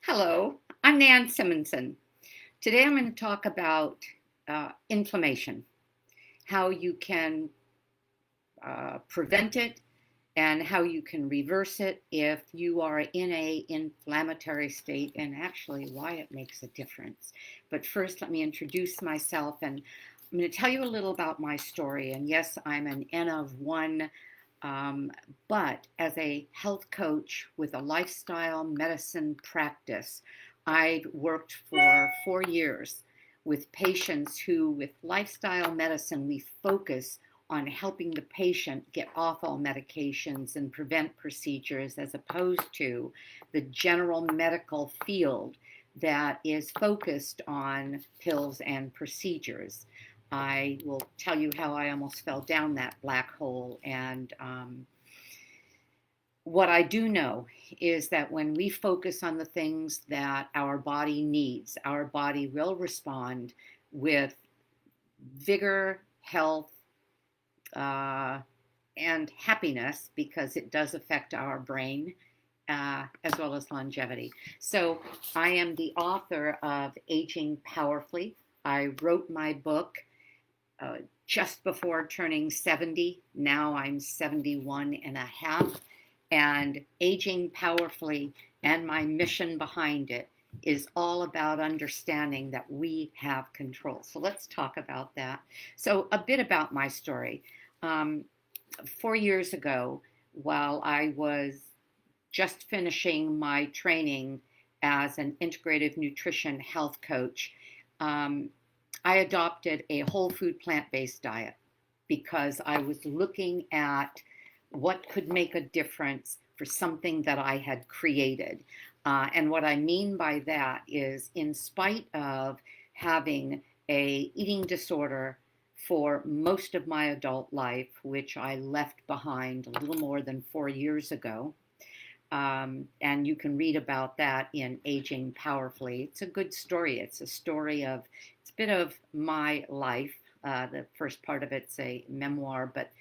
Hello, I'm Nan Simonson. Today I'm going to talk about inflammation, how you can prevent it, and how you can reverse it if you are in a inflammatory state, and actually why it makes a difference. But first, let me introduce myself, and I'm going to tell you a little about my story. And yes, I'm an N of one. But as a health coach with a lifestyle medicine practice, I worked for 4 years with patients who, with lifestyle medicine, we focus on helping the patient get off all medications and prevent procedures as opposed to the general medical field that is focused on pills and procedures. I will tell you how I almost fell down that black hole. And what I do know is that when we focus on the things that our body needs, our body will respond with vigor, health, uh, and happiness, because it does affect our brain as well as longevity. So I am the author of Aging Powerfully. I wrote my book uh, just before turning 70. Now I'm 71 and a half. And Aging Powerfully and my mission behind it is all about understanding that we have control. So let's talk about that. So, a bit about my story. Um, 4 years ago, while I was just finishing my training as an integrative nutrition health coach, um, I adopted a whole food plant based diet because I was looking at what could make a difference for something that I had created. And what I mean by that is, in spite of having a eating disorder for most of my adult life, which I left behind a little more than 4 years ago, and you can read about that in Aging Powerfully. It's a good story. It's a story of, it's a bit of my life. The first part of it's a memoir, but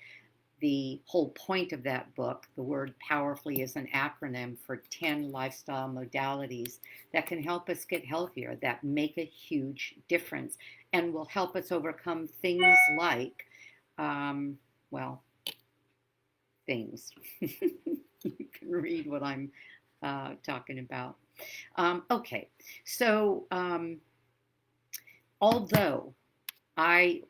the whole point of that book, the word powerfully, is an acronym for 10 lifestyle modalities that can help us get healthier, that make a huge difference, and will help us overcome things like, um, well, things. You can read what I'm talking about. Okay, so although I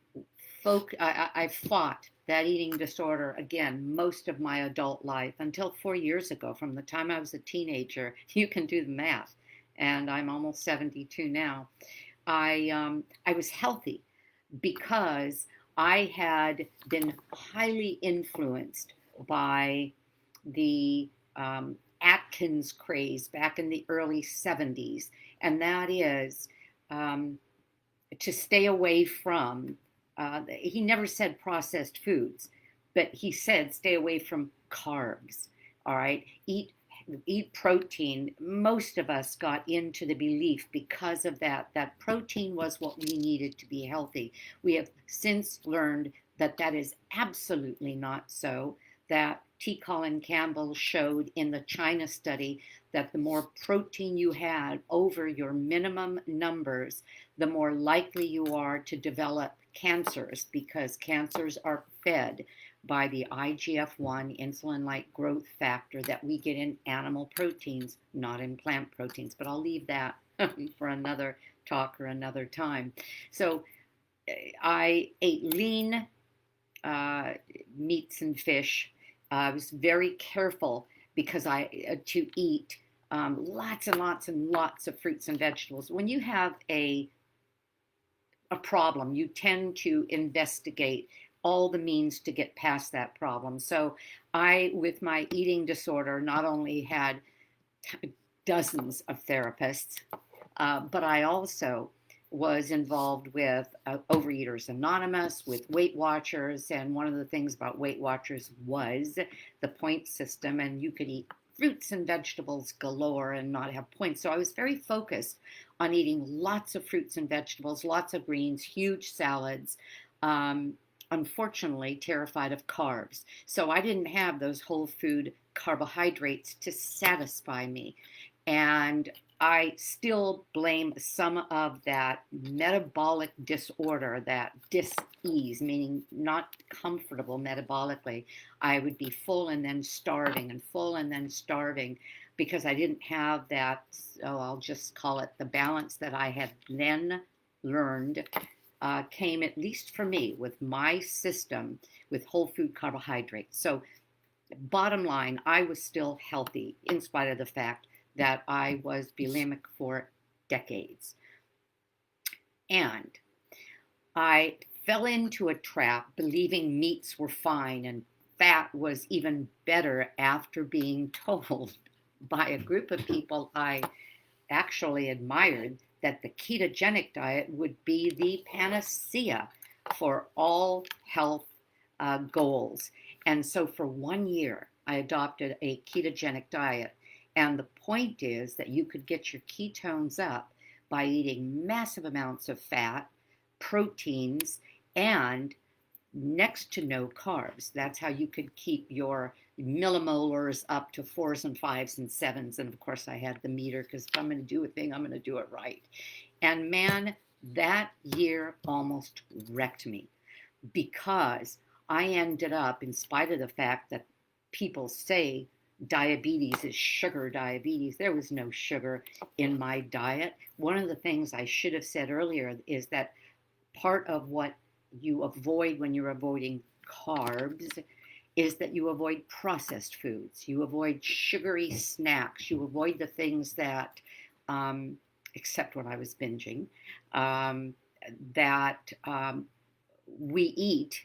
I fought that eating disorder again most of my adult life until 4 years ago. From the time I was a teenager, you can do the math, and I'm almost 72 now. I was healthy because I had been highly influenced by the Atkins craze back in the early 70s, and that is um, to stay away from, he never said processed foods, but he said stay away from carbs. All right, eat protein. Most of us got into the belief because of that, that protein was what we needed to be healthy. We have since learned that that is absolutely not so. That T. Colin Campbell showed in the China study that the more protein you had over your minimum numbers, the more likely you are to develop cancers, because cancers are fed by the IGF-1 insulin-like growth factor that we get in animal proteins, not in plant proteins. But I'll leave that for another talk or another time. So I ate lean meats and fish. I was very careful because to eat lots and lots and lots of fruits and vegetables. When you have a problem, you tend to investigate all the means to get past that problem. So I, with my eating disorder, not only had dozens of therapists, but I also was involved with Overeaters Anonymous, with Weight Watchers, and one of the things about Weight Watchers was the point system, and you could eat fruits and vegetables galore and not have points. So I was very focused on eating lots of fruits and vegetables, lots of greens, huge salads. Unfortunately, terrified of carbs. So I didn't have those whole food carbohydrates to satisfy me. And I still blame some of that metabolic disorder, that dis-ease, meaning not comfortable metabolically. I would be full and then starving and full and then starving because I didn't have that, so I'll just call it the balance that I had then learned came, at least for me, with my system, with whole food carbohydrates. So bottom line, I was still healthy in spite of the fact that I was bulimic for decades. And I fell into a trap believing meats were fine and fat was even better after being told by a group of people I actually admired that the ketogenic diet would be the panacea for all health goals. And so for 1 year, I adopted a ketogenic diet. And the point is that you could get your ketones up by eating massive amounts of fat, proteins, and next to no carbs. That's how you could keep your millimolars up to 4s and 5s and 7s. And of course, I had the meter because if I'm going to do a thing, I'm going to do it right. And man, that year almost wrecked me because I ended up, in spite of the fact that people say diabetes is sugar diabetes, there was no sugar in my diet. One of the things I should have said earlier is that part of what you avoid when you're avoiding carbs is that you avoid processed foods. You avoid sugary snacks. You avoid the things that, except when I was binging, that we eat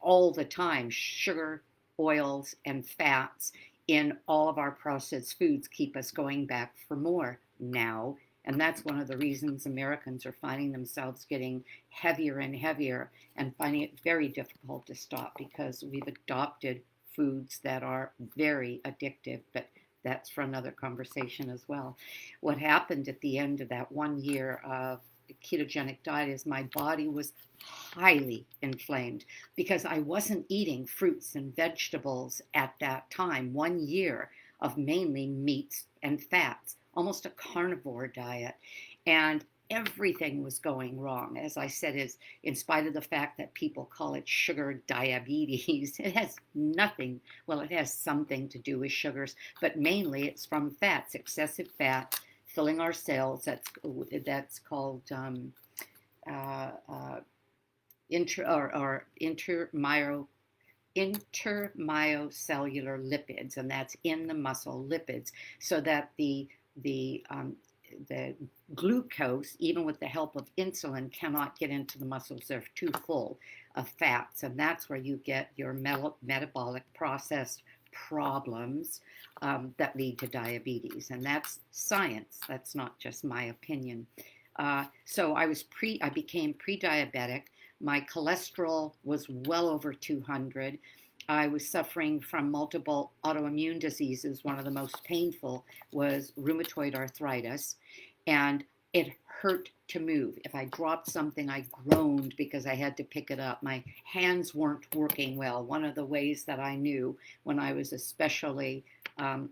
all the time. Sugar, oils, and fats in all of our processed foods keep us going back for more now. And that's one of the reasons Americans are finding themselves getting heavier and heavier and finding it very difficult to stop because we've adopted foods that are very addictive. But that's for another conversation as well. What happened at the end of that 1 year of ketogenic diet is my body was highly inflamed because I wasn't eating fruits and vegetables at that time. 1 year of mainly meats and fats, almost a carnivore diet. And everything was going wrong. As I said, is in spite of the fact that people call it sugar diabetes, it has nothing, well, it has something to do with sugars, but mainly it's from fats, excessive fat, filling our cells. That's called intermyocellular lipids, and that's in the muscle lipids, so that the glucose, even with the help of insulin, cannot get into the muscles. They're too full of fats, and that's where you get your metabolic processed problems that lead to diabetes. And that's science. That's not just my opinion. So I became pre-diabetic. My cholesterol was well over 200. I was suffering from multiple autoimmune diseases. One of the most painful was rheumatoid arthritis, and it hurt to move. If I dropped something, I groaned because I had to pick it up. My hands weren't working well. One of the ways that I knew when I was especially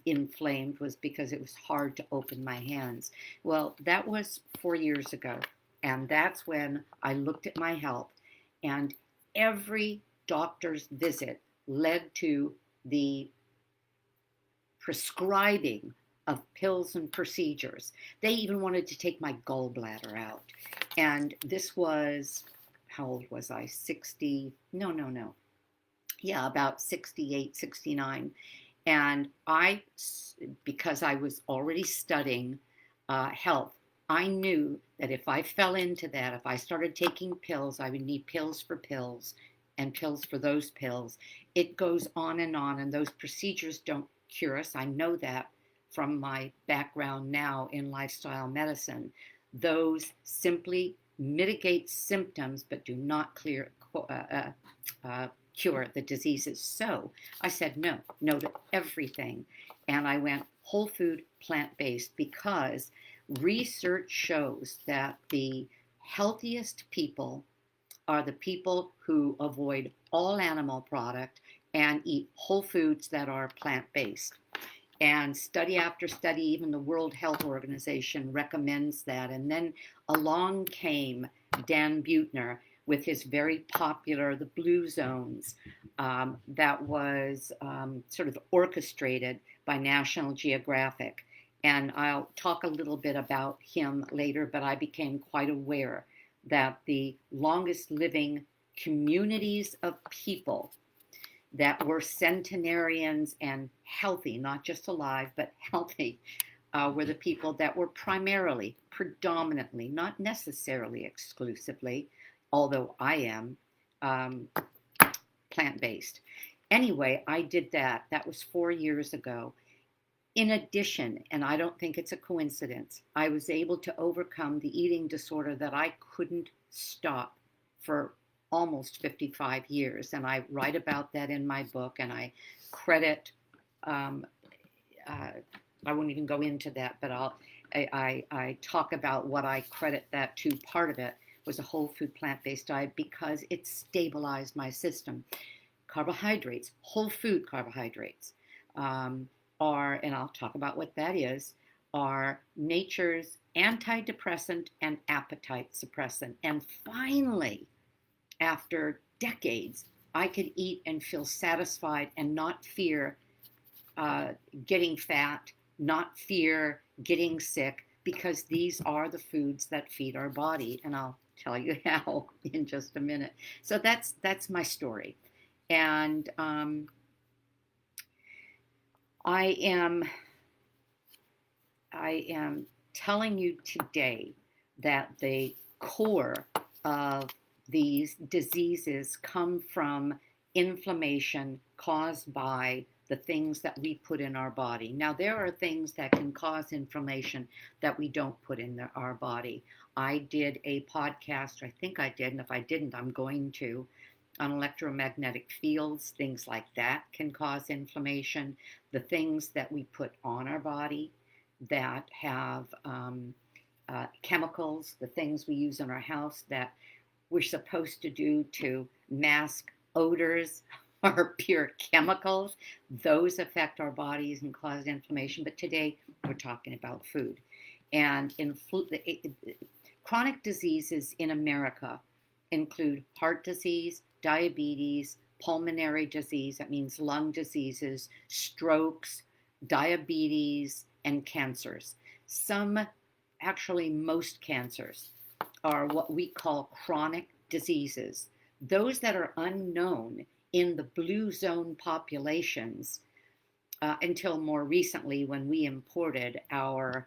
inflamed was because it was hard to open my hands. Well, that was 4 years ago, and that's when I looked at my health, and every doctor's visit led to the prescribing of pills and procedures. They even wanted to take my gallbladder out. And this was, how old was I? 60, no. Yeah, about 68, 69. And because I was already studying health, I knew that if I fell into that, if I started taking pills, I would need pills for pills and pills for those pills. It goes on, and those procedures don't cure us. I know that from my background now in lifestyle medicine. Those simply mitigate symptoms but do not cure the diseases. So I said no to everything. And I went whole food, plant-based, because research shows that the healthiest people are the people who avoid all animal product and eat whole foods that are plant-based. And study after study, even the World Health Organization recommends that. And then along came Dan Buettner with his very popular The Blue Zones, that was sort of orchestrated by National Geographic. And I'll talk a little bit about him later, but I became quite aware that the longest living communities of people that were centenarians and healthy, not just alive, but healthy, were the people that were primarily, predominantly, not necessarily exclusively, although I am, plant-based. Anyway, I did that. That was 4 years ago. In addition, and I don't think it's a coincidence, I was able to overcome the eating disorder that I couldn't stop for almost 55 years. And I write about that in my book, and I credit, I won't even go into that, but I talk about what I credit that to. Part of it was a whole food plant-based diet because it stabilized my system. Carbohydrates, whole food carbohydrates, are, and I'll talk about what that is, are nature's antidepressant and appetite suppressant. And finally, after decades, I could eat and feel satisfied and not fear getting fat, not fear getting sick, because these are the foods that feed our body. And I'll tell you how in just a minute. So that's my story. And I am telling you today that the core of these diseases come from inflammation caused by the things that we put in our body. Now, there are things that can cause inflammation that we don't put in our body. I did a podcast, I think I did, and if I didn't, I'm going to, on electromagnetic fields. Things like that can cause inflammation. The things that we put on our body that have chemicals, the things we use in our house that we're supposed to do to mask odors are pure chemicals. Those affect our bodies and cause inflammation. But today we're talking about food. And chronic diseases in America include heart disease, diabetes, pulmonary disease, that means lung diseases, strokes, diabetes, and cancers. Actually most cancers are what we call chronic diseases. Those that are unknown in the blue zone populations until more recently, when we imported our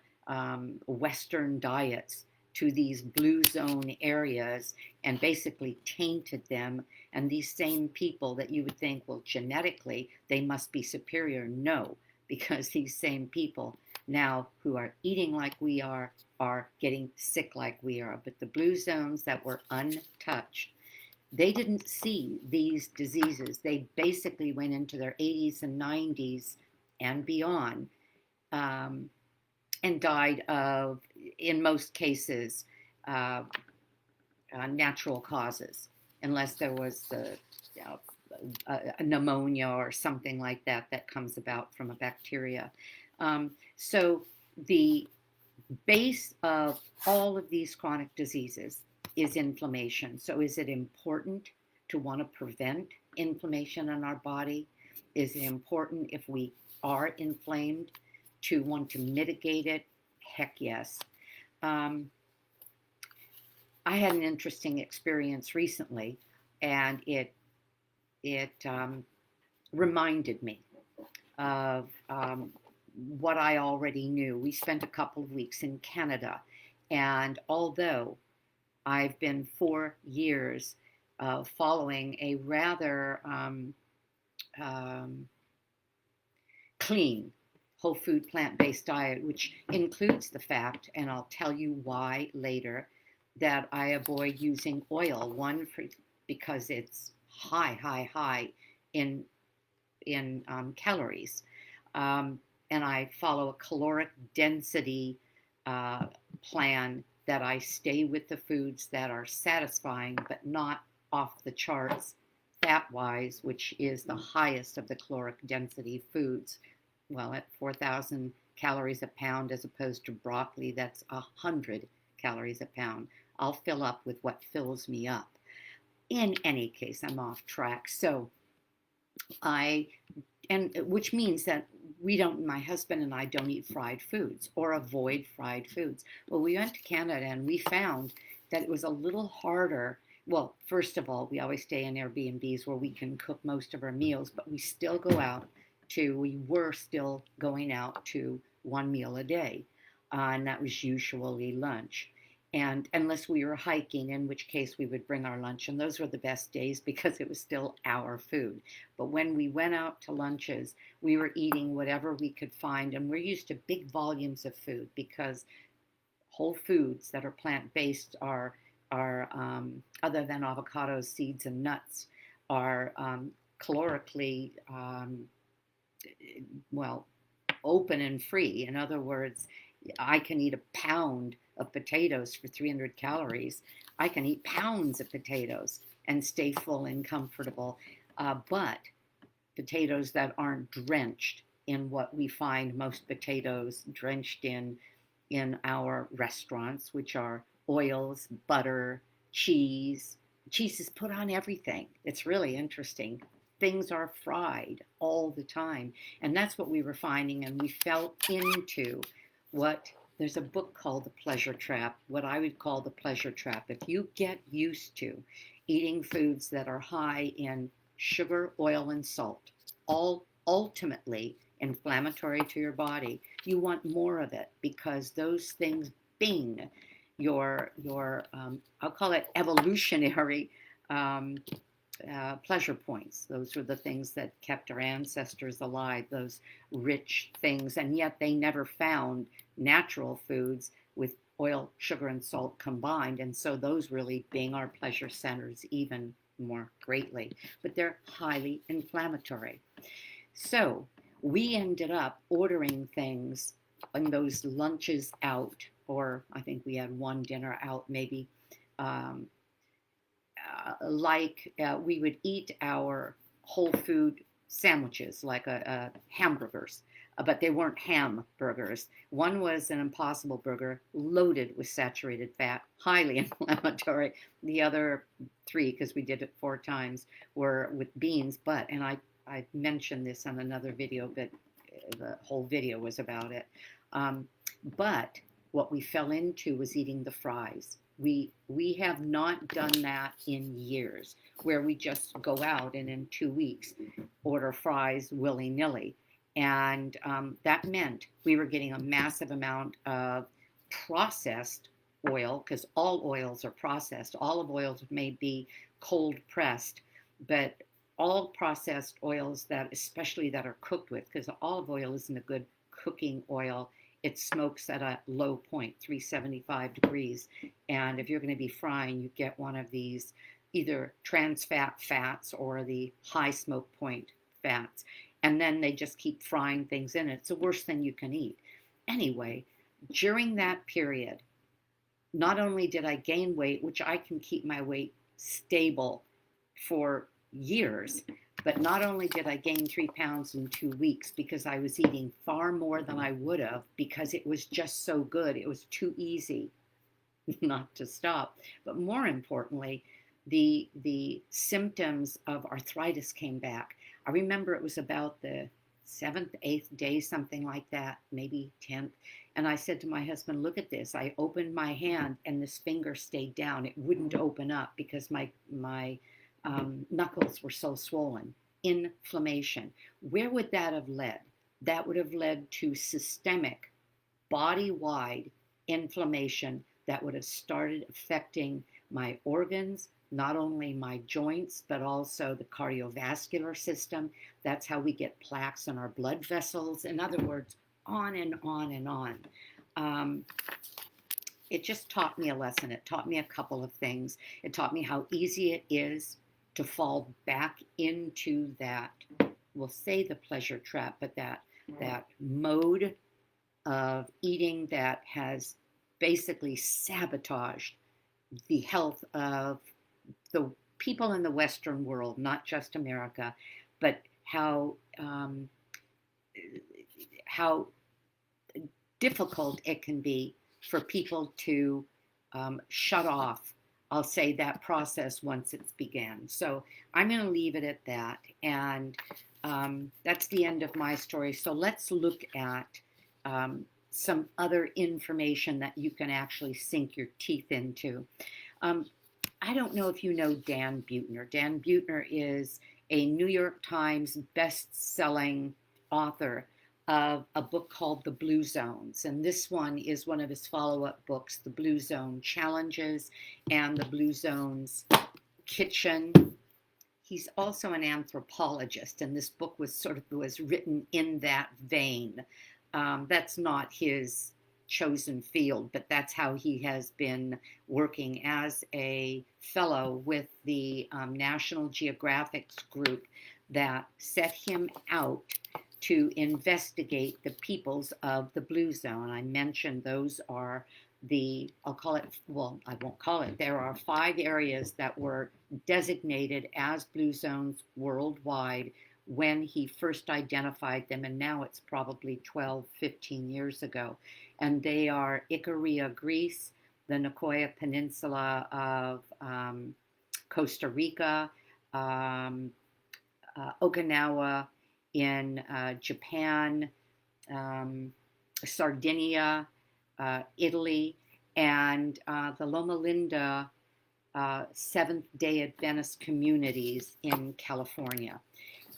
Western diets to these blue zone areas and basically tainted them. And these same people that you would think, well, genetically, they must be superior. No, because these same people now who are eating like we are getting sick like we are. But the blue zones that were untouched, they didn't see these diseases. They basically went into their 80s and 90s and beyond, and died of, in most cases, natural causes, unless there was a pneumonia or something like that that comes about from a bacteria. So the base of all of these chronic diseases is inflammation. So is it important to want to prevent inflammation in our body? Is it important, if we are inflamed, to want to mitigate it? Heck yes. I had an interesting experience recently, and it reminded me of what I already knew. We spent a couple of weeks in Canada, and although I've been 4 years following a rather clean, whole food, plant-based diet, which includes the fact, and I'll tell you why later, that I avoid using oil. One, because it's high in calories, and I follow a caloric density plan that I stay with the foods that are satisfying but not off the charts fat-wise, which is the highest of the caloric density foods. well, at 4,000 calories a pound as opposed to broccoli that's 100 calories a pound. I'll fill up with what fills me up. In any case, I'm off track. So I, and which means that my husband and I don't eat fried foods or avoid fried foods. Well, we went to Canada and we found that it was a little harder. Well, first of all, we always stay in Airbnbs where we can cook most of our meals, but we were still going out to one meal a day. And that was usually lunch. And unless we were hiking, in which case we would bring our lunch. And those were the best days because it was still our food. But when we went out to lunches, we were eating whatever we could find. And we're used to big volumes of food because whole foods that are plant-based are other than avocados, seeds, and nuts, are calorically, well, open and free. In other words, I can eat a pound of potatoes for 300 calories. I can eat pounds of potatoes and stay full and comfortable. But potatoes that aren't drenched in what we find most potatoes drenched in our restaurants, which are oils, butter, cheese. Cheese is put on everything. It's really interesting. Things are fried all the time. And that's what we were finding. And we fell into there's a book called The Pleasure Trap, what I would call the pleasure trap. If you get used to eating foods that are high in sugar, oil, and salt, all ultimately inflammatory to your body, you want more of it because those things bing your I'll call it evolutionary pleasure points. Those were the things that kept our ancestors alive, those rich things, and yet they never found natural foods with oil, sugar, and salt combined, and so those really being our pleasure centers even more greatly. But they're highly inflammatory. So we ended up ordering things on those lunches out, or I think we had one dinner out maybe, we would eat our whole food sandwiches like hamburgers, but they weren't hamburgers. One was an Impossible Burger loaded with saturated fat, highly inflammatory. The other three, because we did it 4 times, were with beans. And I mentioned this on another video, but the whole video was about it. But what we fell into was eating the fries. We have not done that in years, where we just go out and in 2 weeks order fries willy-nilly. And that meant we were getting a massive amount of processed oil, because all oils are processed. Olive oils may be cold pressed, but all processed oils especially that are cooked with, because olive oil isn't a good cooking oil. It smokes at a low point, 375 degrees. And if you're going to be frying, you get one of these either trans fats or the high smoke point fats. And then they just keep frying things in it. It's the worst thing you can eat. Anyway, during that period, not only did I gain weight, which I can keep my weight stable for years, but not only did I gain 3 pounds in 2 weeks because I was eating far more than I would have because it was just so good. It was too easy not to stop. But more importantly, the symptoms of arthritis came back. I remember it was about the 7th, 8th day, something like that, maybe 10th. And I said to my husband, look at this. I opened my hand and this finger stayed down. It wouldn't open up because my knuckles were so swollen. Inflammation. Where would that have led? That would have led to systemic, body-wide inflammation that would have started affecting my organs, not only my joints, but also the cardiovascular system. That's how we get plaques in our blood vessels. In other words, on and on and on. It just taught me a lesson. It taught me a couple of things. It taught me how easy it is to fall back into that, we'll say the pleasure trap, but that mode of eating that has basically sabotaged the health of the people in the Western world, not just America, but how how difficult it can be for people to shut off, I'll say, that process once it's began. So I'm going to leave it at that. And that's the end of my story. So let's look at some other information that you can actually sink your teeth into. I don't know if you know Dan Buettner. Dan Buettner is a New York Times best-selling author of a book called The Blue Zones. And this one is one of his follow-up books, The Blue Zone Challenges and The Blue Zones Kitchen. He's also an anthropologist, and this book was written in that vein. That's not his chosen field, but that's how he has been working as a fellow with the National Geographic group that set him out to investigate the peoples of the Blue Zone. I mentioned those are I'll call it, well, I won't call it, there are 5 areas that were designated as Blue Zones worldwide when he first identified them, and now it's probably 12, 15 years ago. And they are Ikaria, Greece, the Nicoya Peninsula of Costa Rica, Okinawa in Japan, Sardinia, Italy, and the Loma Linda Seventh-day Adventist communities in California.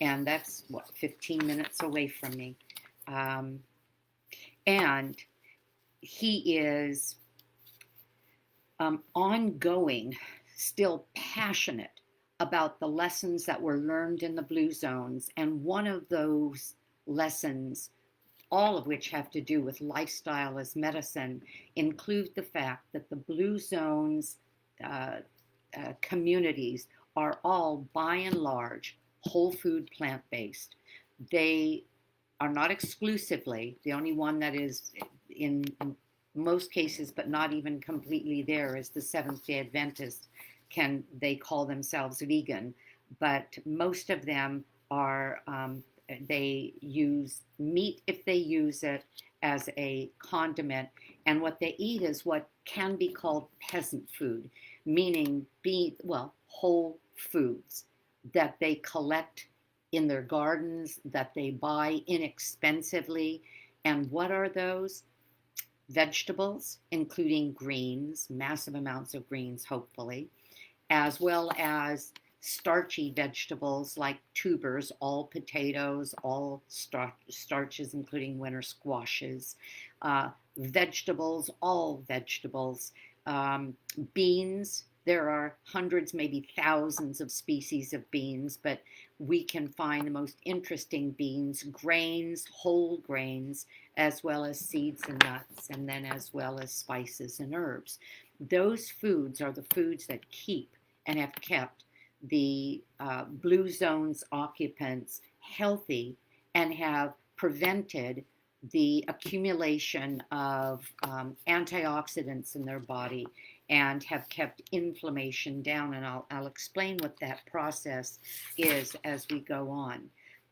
And that's, 15 minutes away from me. And he is ongoing, still passionate about the lessons that were learned in the Blue Zones. And one of those lessons, all of which have to do with lifestyle as medicine, include the fact that the Blue Zones communities are all, by and large, whole food, plant-based. They are not exclusively. The only one that is in most cases, but not even completely there, is the Seventh-day Adventists. They call themselves vegan, but most of them are, they use meat if they use it as a condiment, and what they eat is what can be called peasant food, meaning whole foods that they collect in their gardens, that they buy inexpensively. And what are those? Vegetables, including greens, massive amounts of greens, hopefully, as well as starchy vegetables like tubers, all potatoes, all starches, including winter squashes, vegetables, all vegetables, beans. There are hundreds, maybe thousands of species of beans, but we can find the most interesting beans, grains, whole grains, as well as seeds and nuts, and then as well as spices and herbs. Those foods are the foods that keep and have kept the Blue Zones occupants healthy and have prevented the accumulation of antioxidants in their body and have kept inflammation down. And I'll explain what that process is as we go on.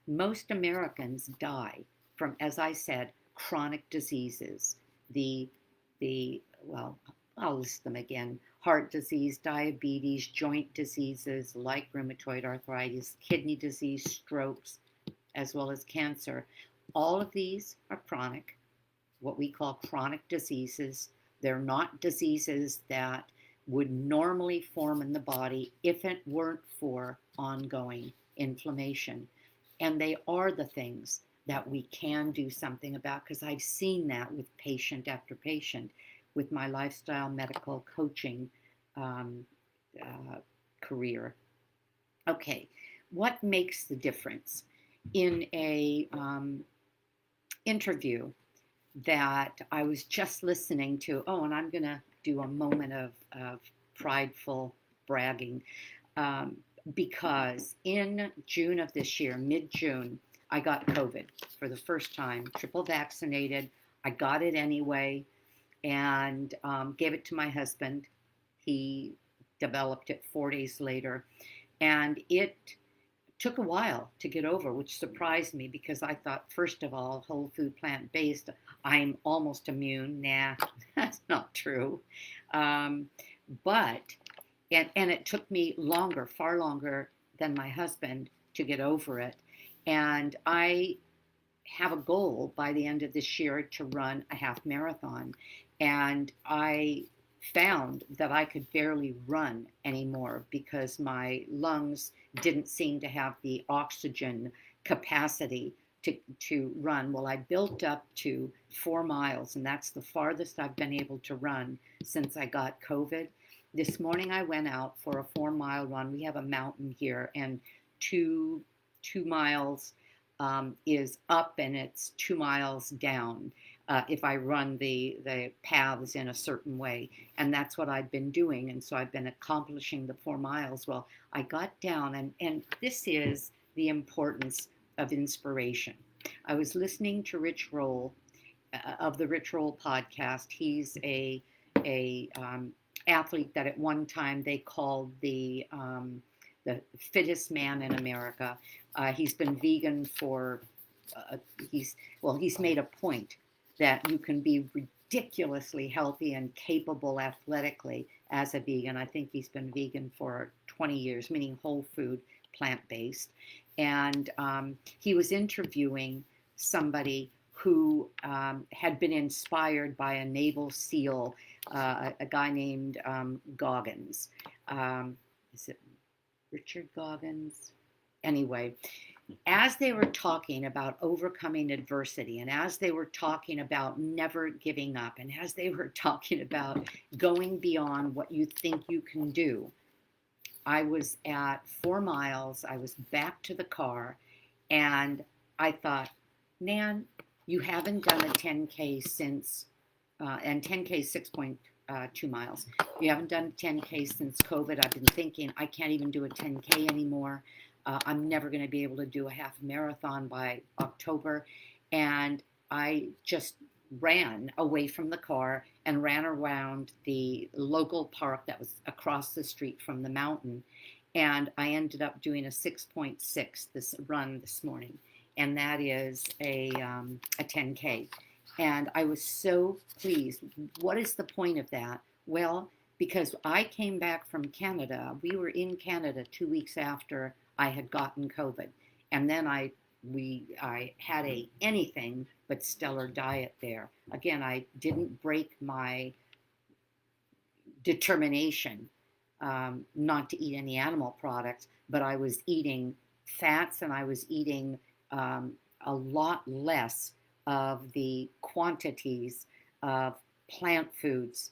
Most Americans die from, as I said, chronic diseases. I'll list them again: heart disease, diabetes, joint diseases like rheumatoid arthritis, kidney disease, strokes, as well as cancer. All of these are chronic, what we call chronic diseases. They're not diseases that would normally form in the body if it weren't for ongoing inflammation. And they are the things that we can do something about, because I've seen that with patient after patient with my lifestyle medical coaching career. Okay, what makes the difference? In a interview that I was just listening to, and I'm going to do a moment of prideful bragging, because in June of this year, mid-June, I got COVID for the first time, triple vaccinated. I got it anyway and gave it to my husband. He developed it 4 days later, and it took a while to get over, which surprised me because I thought, first of all, whole food plant based, I'm almost immune. Nah, that's not true. Um, but, and it took me longer, far longer than my husband to get over it. And I have a goal by the end of this year to run a half marathon. And I found that I could barely run anymore because my lungs didn't seem to have the oxygen capacity to run. Well, I built up to 4 miles, and that's the farthest I've been able to run since I got COVID. This morning I went out for a 4 mile run. We have a mountain here, and 2 miles is up and it's 2 miles down if I run the paths in a certain way. And that's what I've been doing. And so I've been accomplishing the 4 miles. Well, I got down, and this is the importance of inspiration. I was listening to Rich Roll of the Rich Roll podcast. He's a athlete that at one time they called the fittest man in America. He's been vegan for he's made a point that you can be ridiculously healthy and capable athletically as a vegan. I think he's been vegan for 20 years, meaning whole food, plant-based. And he was interviewing somebody who had been inspired by a Naval SEAL, a guy named Goggins. Is it Richard Goggins? Anyway, as they were talking about overcoming adversity, and as they were talking about never giving up, and as they were talking about going beyond what you think you can do, I was at 4 miles. I was back to the car, and I thought, Nan, you haven't done a 10K since, and 10K is 6.2 miles. You haven't done 10K since COVID. I've been thinking I can't even do a 10K anymore. I'm never going to be able to do a half marathon by October. And I just ran away from the car and ran around the local park that was across the street from the mountain. And I ended up doing a 6.6 this run this morning. And that is a 10K. And I was so pleased. What is the point of that? Well, because I came back from Canada. We were in Canada 2 weeks after I had gotten COVID. And then I had a anything but stellar diet there. Again, I didn't break my determination not to eat any animal products, but I was eating fats and I was eating a lot less of the quantities of plant foods,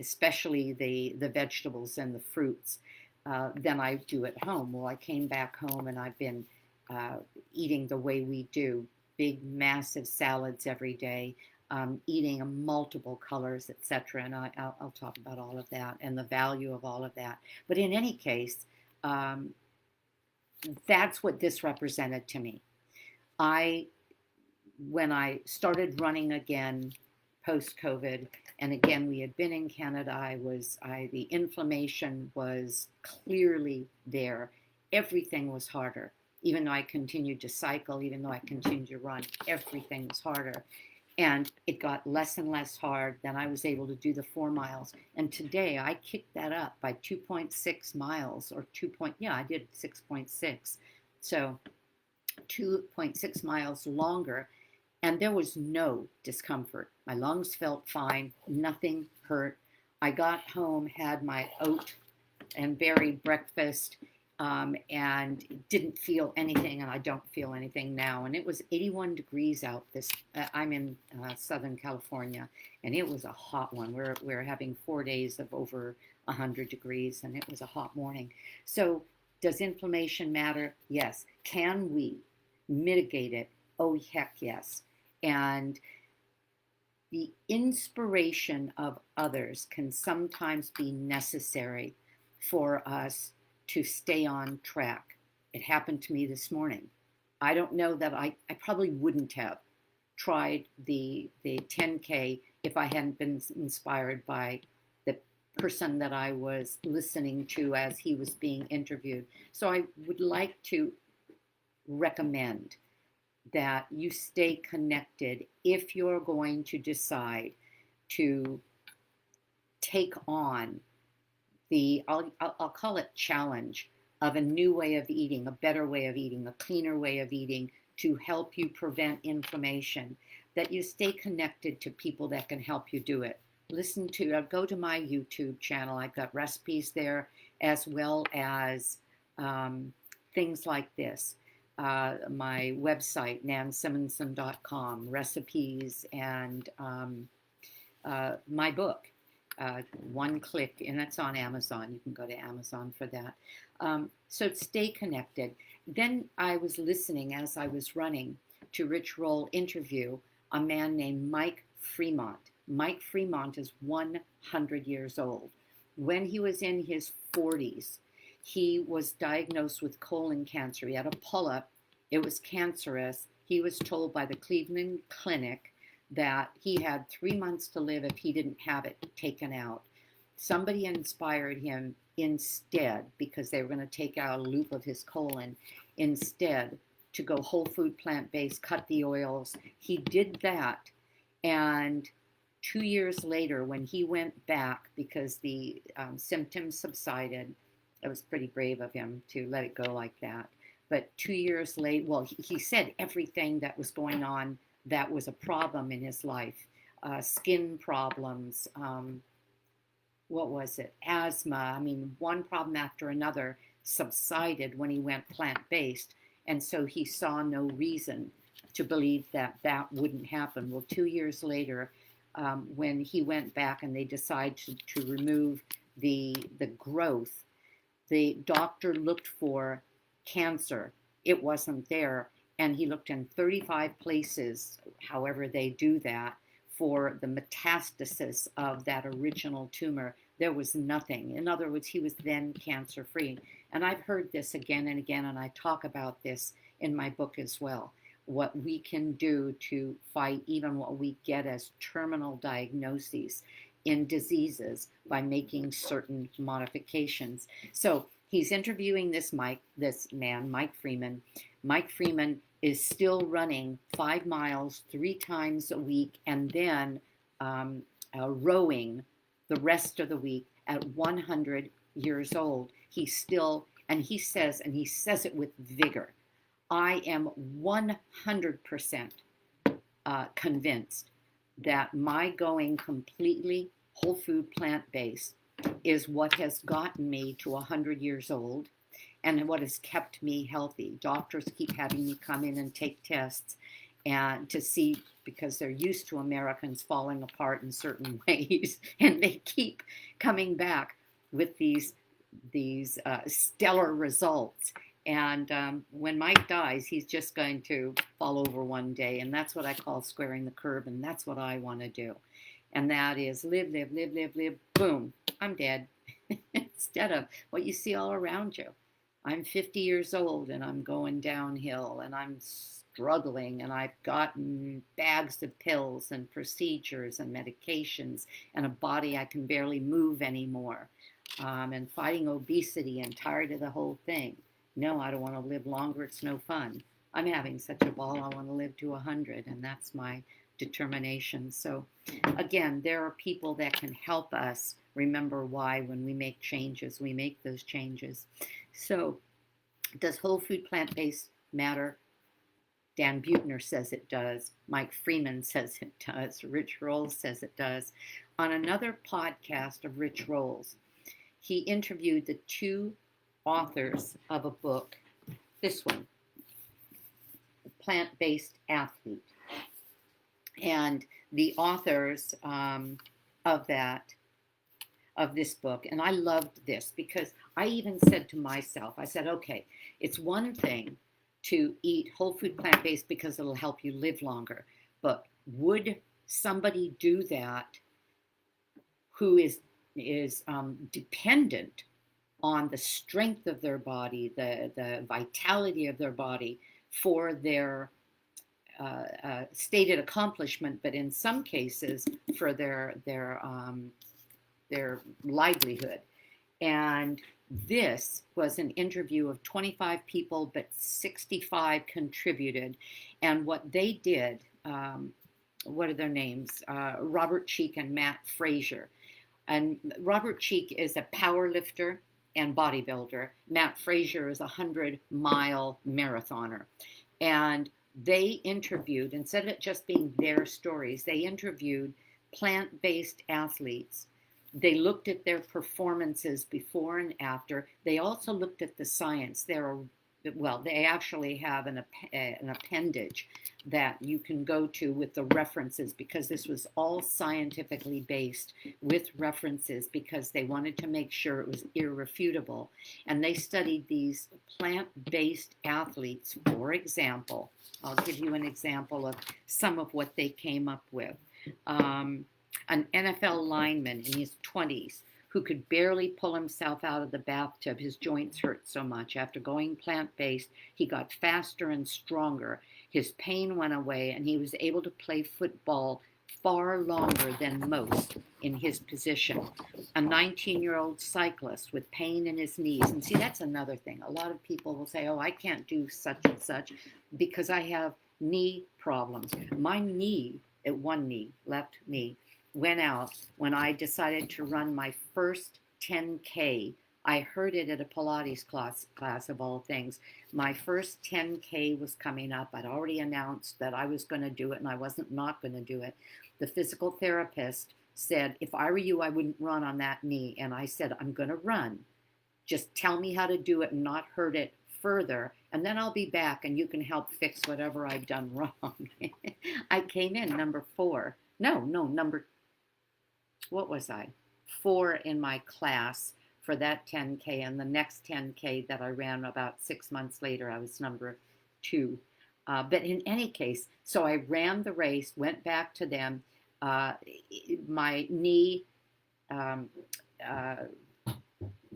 especially the vegetables and the fruits, than I do at home. Well, I came back home and I've been eating the way we do, big, massive salads every day, eating multiple colors, etc. And I'll talk about all of that and the value of all of that. But in any case, that's what this represented to me. When I started running again post-COVID, and again, we had been in Canada, the inflammation was clearly there. Everything was harder. Even though I continued to cycle, even though I continued to run, everything was harder. And it got less and less hard. Then I was able to do the 4 miles. And today I kicked that up by 2.6 miles or I did 6.6. So 2.6 miles longer. And there was no discomfort. My lungs felt fine. Nothing hurt. I got home, had my oat and berry breakfast, and didn't feel anything, and I don't feel anything now. And it was 81 degrees out. I'm in Southern California, and it was a hot one. We're having 4 days of over 100 degrees, and it was a hot morning. So does inflammation matter? Yes. Can we mitigate it? Oh, heck yes. And the inspiration of others can sometimes be necessary for us to stay on track. It happened to me this morning. I don't know that I probably wouldn't have tried the 10K if I hadn't been inspired by the person that I was listening to as he was being interviewed. So I would like to recommend that you stay connected if you're going to decide to take on I'll call it challenge of a new way of eating, a better way of eating, a cleaner way of eating to help you prevent inflammation, that you stay connected to people that can help you do it. Go to my YouTube channel. I've got recipes there as well as things like this. My website, nansimonson.com, recipes, and my book. One click, and it's on Amazon. You can go to Amazon for that. So stay connected. Then I was listening as I was running to Rich Roll interview a man named Mike Fremont. Mike Fremont is 100 years old. When he was in his 40s, he was diagnosed with colon cancer. He had a polyp. It was cancerous. He was told by the Cleveland Clinic that he had 3 months to live if he didn't have it taken out. Somebody inspired him instead, because they were going to take out a loop of his colon, instead to go whole food, plant-based, cut the oils. He did that, and 2 years later, when he went back because the symptoms subsided, it was pretty brave of him to let it go like that. But 2 years later, well, he said everything that was going on that was a problem in his life, skin problems, what was it, asthma. I mean, one problem after another subsided when he went plant-based. And so he saw no reason to believe that that wouldn't happen. Well, 2 years later, when he went back and they decided to remove the growth, the doctor looked for cancer. It wasn't there. And he looked in 35 places, however they do that, for the metastasis of that original tumor. There was nothing. In other words, he was then cancer-free. And I've heard this again and again, and I talk about this in my book as well, what we can do to fight even what we get as terminal diagnoses in diseases by making certain modifications. So he's interviewing this man, Mike Freeman. Mike Freeman is still running 5 miles 3 times a week, and then rowing the rest of the week at 100 years old. He's still, and he says it with vigor, I am 100% convinced that my going completely whole food plant-based is what has gotten me to 100 years old and what has kept me healthy. Doctors keep having me come in and take tests and to see, because they're used to Americans falling apart in certain ways, and they keep coming back with these stellar results. And when Mike dies, he's just going to fall over one day, and that's what I call squaring the curve, and that's what I want to do. And that is live, live, live, live, live, boom, I'm dead. Instead of what you see all around you. I'm 50 years old and I'm going downhill and I'm struggling and I've gotten bags of pills and procedures and medications and a body I can barely move anymore, and fighting obesity and tired of the whole thing. No, I don't want to live longer. It's no fun. I'm having such a ball. I want to live to 100, and that's my determination. So again, there are people that can help us remember why when we make changes, we make those changes. So does whole food plant-based matter? Dan Buettner says it does. Mike Freeman says it does. Rich Rolls says it does. On another podcast of Rich Rolls, he interviewed the 2 authors of a book, this one, Plant-Based Athlete. And the authors of this book, and I loved this because I even said to myself, I said, okay, it's one thing to eat whole food plant-based because it'll help you live longer, but would somebody do that who is dependent on the strength of their body, the vitality of their body for their stated accomplishment, but in some cases for their their livelihood. And this was an interview of 25 people, but 65 contributed. And what they did, what are their names? Robert Cheek and Matt Frazier. And Robert Cheek is a power lifter and bodybuilder. Matt Frazier is a 100-mile marathoner. And they interviewed, instead of it just being their stories, they interviewed plant-based athletes. They looked at their performances before and after. They also looked at the science. They actually have an appendage that you can go to with the references, because this was all scientifically based with references, because they wanted to make sure it was irrefutable. And they studied these plant-based athletes. For example, I'll give you an example of some of what they came up with. An NFL lineman in his 20s who could barely pull himself out of the bathtub. His joints hurt so much. After going plant-based, he got faster and stronger. His pain went away, and he was able to play football far longer than most in his position. A 19-year-old cyclist with pain in his knees. And see, that's another thing. A lot of people will say, oh, I can't do such and such because I have knee problems. My knee, one knee, left knee, went out when I decided to run my first 10K. I heard it at a Pilates class of all things. My first 10K was coming up. I'd already announced that I was going to do it, and I wasn't not going to do it. The physical therapist said, if I were you, I wouldn't run on that knee. And I said, I'm going to run. Just tell me how to do it and not hurt it further, and then I'll be back and you can help fix whatever I've done wrong. I came in number 4. What was I? 4 in my class for that 10K, and the next 10K that I ran about 6 months later, I was number 2. But in any case, so I ran the race, went back to them. My knee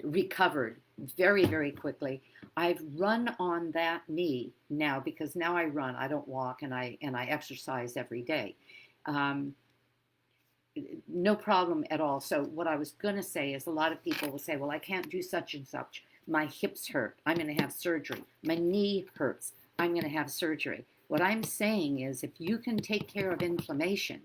recovered very, very quickly. I've run on that knee now, because now I run. I don't walk, and I exercise every day. No problem at all. So what I was going to say is, a lot of people will say, well, I can't do such and such. My hips hurt. I'm going to have surgery. My knee hurts. I'm going to have surgery. What I'm saying is, if you can take care of inflammation,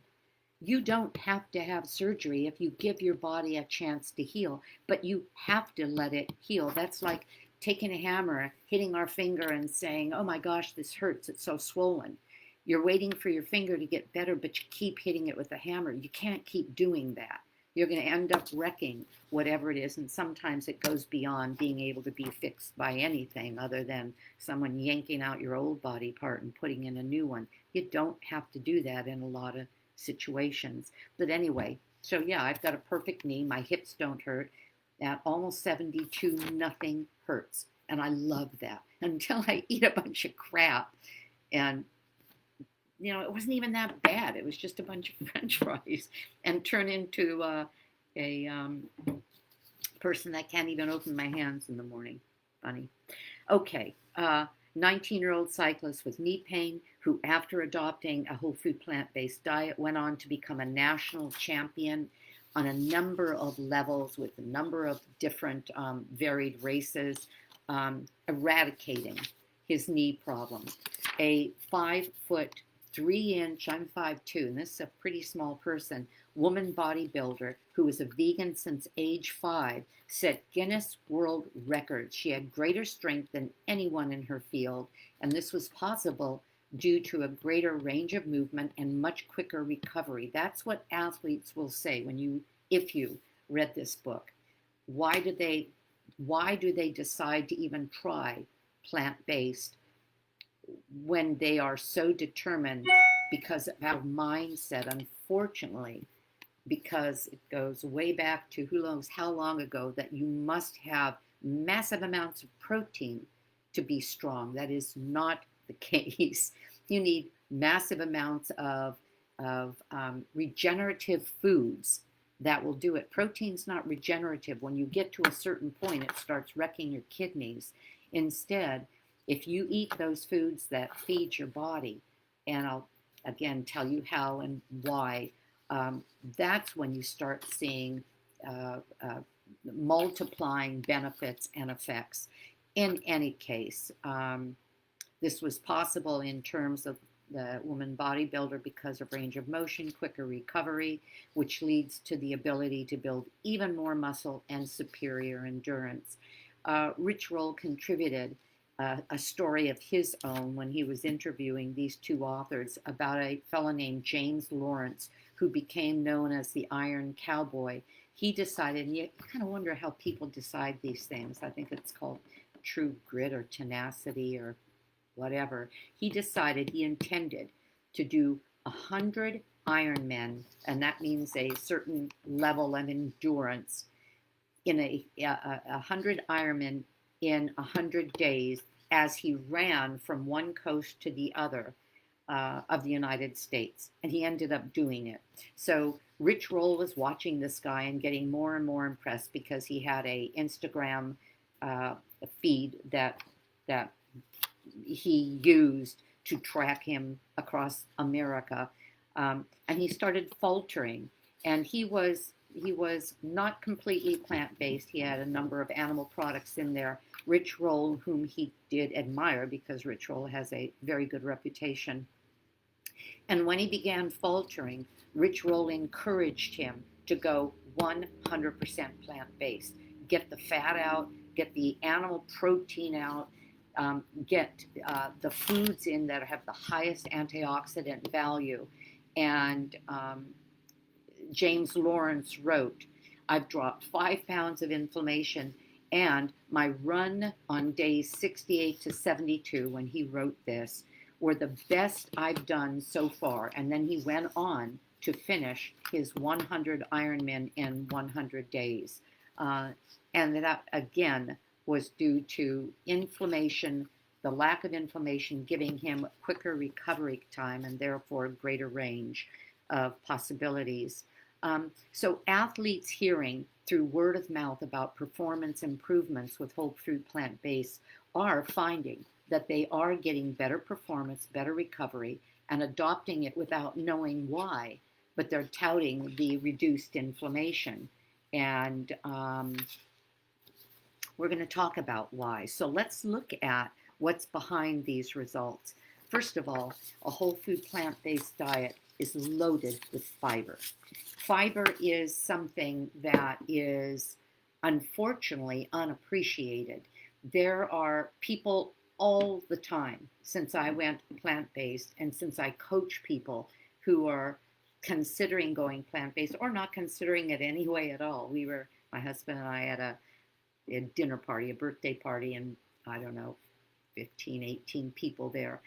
you don't have to have surgery if you give your body a chance to heal, but you have to let it heal. That's like taking a hammer, hitting our finger and saying, oh my gosh, this hurts. It's so swollen. You're waiting for your finger to get better, but you keep hitting it with a hammer. You can't keep doing that. You're going to end up wrecking whatever it is, and sometimes it goes beyond being able to be fixed by anything other than someone yanking out your old body part and putting in a new one. You don't have to do that in a lot of situations. But anyway, so yeah, I've got a perfect knee. My hips don't hurt. At almost 72, nothing hurts. And I love that until I eat a bunch of crap. And you know, it wasn't even that bad. It was just a bunch of French fries, and turn into a person that can't even open my hands in the morning. Funny. Okay. 19-year-old cyclist with knee pain who, after adopting a whole food plant-based diet, went on to become a national champion on a number of levels with a number of different varied races, eradicating his knee problems. A 5'3", I'm 5'2", and this is a pretty small person, woman bodybuilder who was a vegan since age 5, set Guinness World Records. She had greater strength than anyone in her field, and this was possible due to a greater range of movement and much quicker recovery. That's what athletes will say if you read this book. Why do they decide to even try plant-based when they are so determined? Because of our mindset, unfortunately, because it goes way back to who knows how long ago, that you must have massive amounts of protein to be strong. That is not the case. You need massive amounts of regenerative foods that will do it. Protein's not regenerative. When you get to a certain point, it starts wrecking your kidneys. Instead, if you eat those foods that feed your body, and I'll again tell you how and why, that's when you start seeing multiplying benefits and effects. In any case, this was possible in terms of the woman bodybuilder because of range of motion, quicker recovery, which leads to the ability to build even more muscle and superior endurance. Rich Roll contributed a story of his own when he was interviewing these two authors about a fellow named James Lawrence, who became known as the Iron Cowboy. He decided, and you kind of wonder how people decide these things. I think it's called true grit or tenacity or whatever. He decided he intended to do 100 Ironmen, and that means a certain level of endurance, in a 100 Ironmen in 100 days as he ran from one coast to the other of the United States. And he ended up doing it. So Rich Roll was watching this guy and getting more and more impressed because he had a Instagram feed that he used to track him across America. And he started faltering. And he was not completely plant-based. He had a number of animal products in there. Rich Roll, whom he did admire because Rich Roll has a very good reputation. And when he began faltering, Rich Roll encouraged him to go 100% plant-based. Get the fat out, get the animal protein out, get the foods in that have the highest antioxidant value. And James Lawrence wrote, I've dropped 5 pounds of inflammation, and my run on days 68 to 72, when he wrote this, were the best I've done so far. And then he went on to finish his 100 Ironman in 100 days. And that, again, was due to inflammation, the lack of inflammation giving him quicker recovery time and therefore greater range of possibilities. So athletes hearing through word of mouth about performance improvements with whole food plant-based are finding that they are getting better performance, better recovery, and adopting it without knowing why, but they're touting the reduced inflammation. And we're going to talk about why. So let's look at what's behind these results. First of all, a whole food plant-based diet is loaded with fiber. Fiber is something that is unfortunately unappreciated. There are people all the time since I went plant-based and since I coach people who are considering going plant-based or not considering it anyway at all. My husband and I had a dinner party, a birthday party, and I don't know, 15, 18 people there.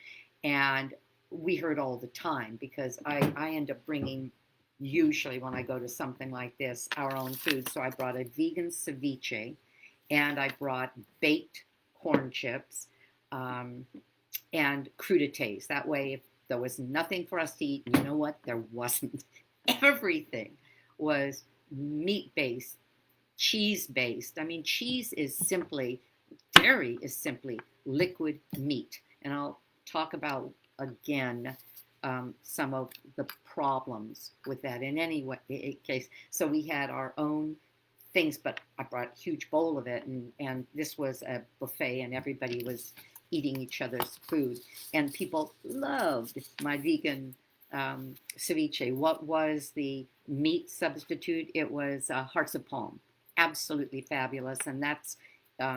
And we heard all the time because I end up bringing, usually when I go to something like this, our own food. So I brought a vegan ceviche, and I brought baked corn chips, and crudités. That way, if there was nothing for us to eat, you know what? There wasn't. Everything was meat-based, cheese-based. I mean, dairy is simply liquid meat. And I'll talk about, again, some of the problems with that in any case. So we had our own things, but I brought a huge bowl of it, and this was a buffet, and everybody was eating each other's food. And people loved my vegan ceviche. What was the meat substitute? It was hearts of palm. Absolutely fabulous, and that's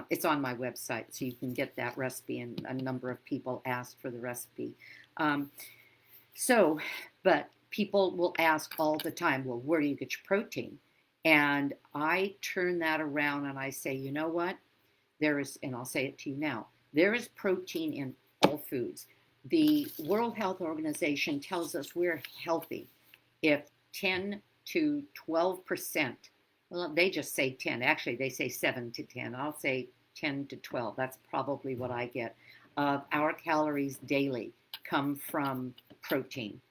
it's on my website, so you can get that recipe, and a number of people asked for the recipe. But people will ask all the time, well, where do you get your protein? And I turn that around and I say, you know what? There is, and I'll say it to you now, there is protein in all foods. The World Health Organization tells us we're healthy if 10 to 12%, well, they just say 10. Actually, they say 7 to 10. I'll say 10 to 12. That's probably what I get. Of our calories daily come from protein.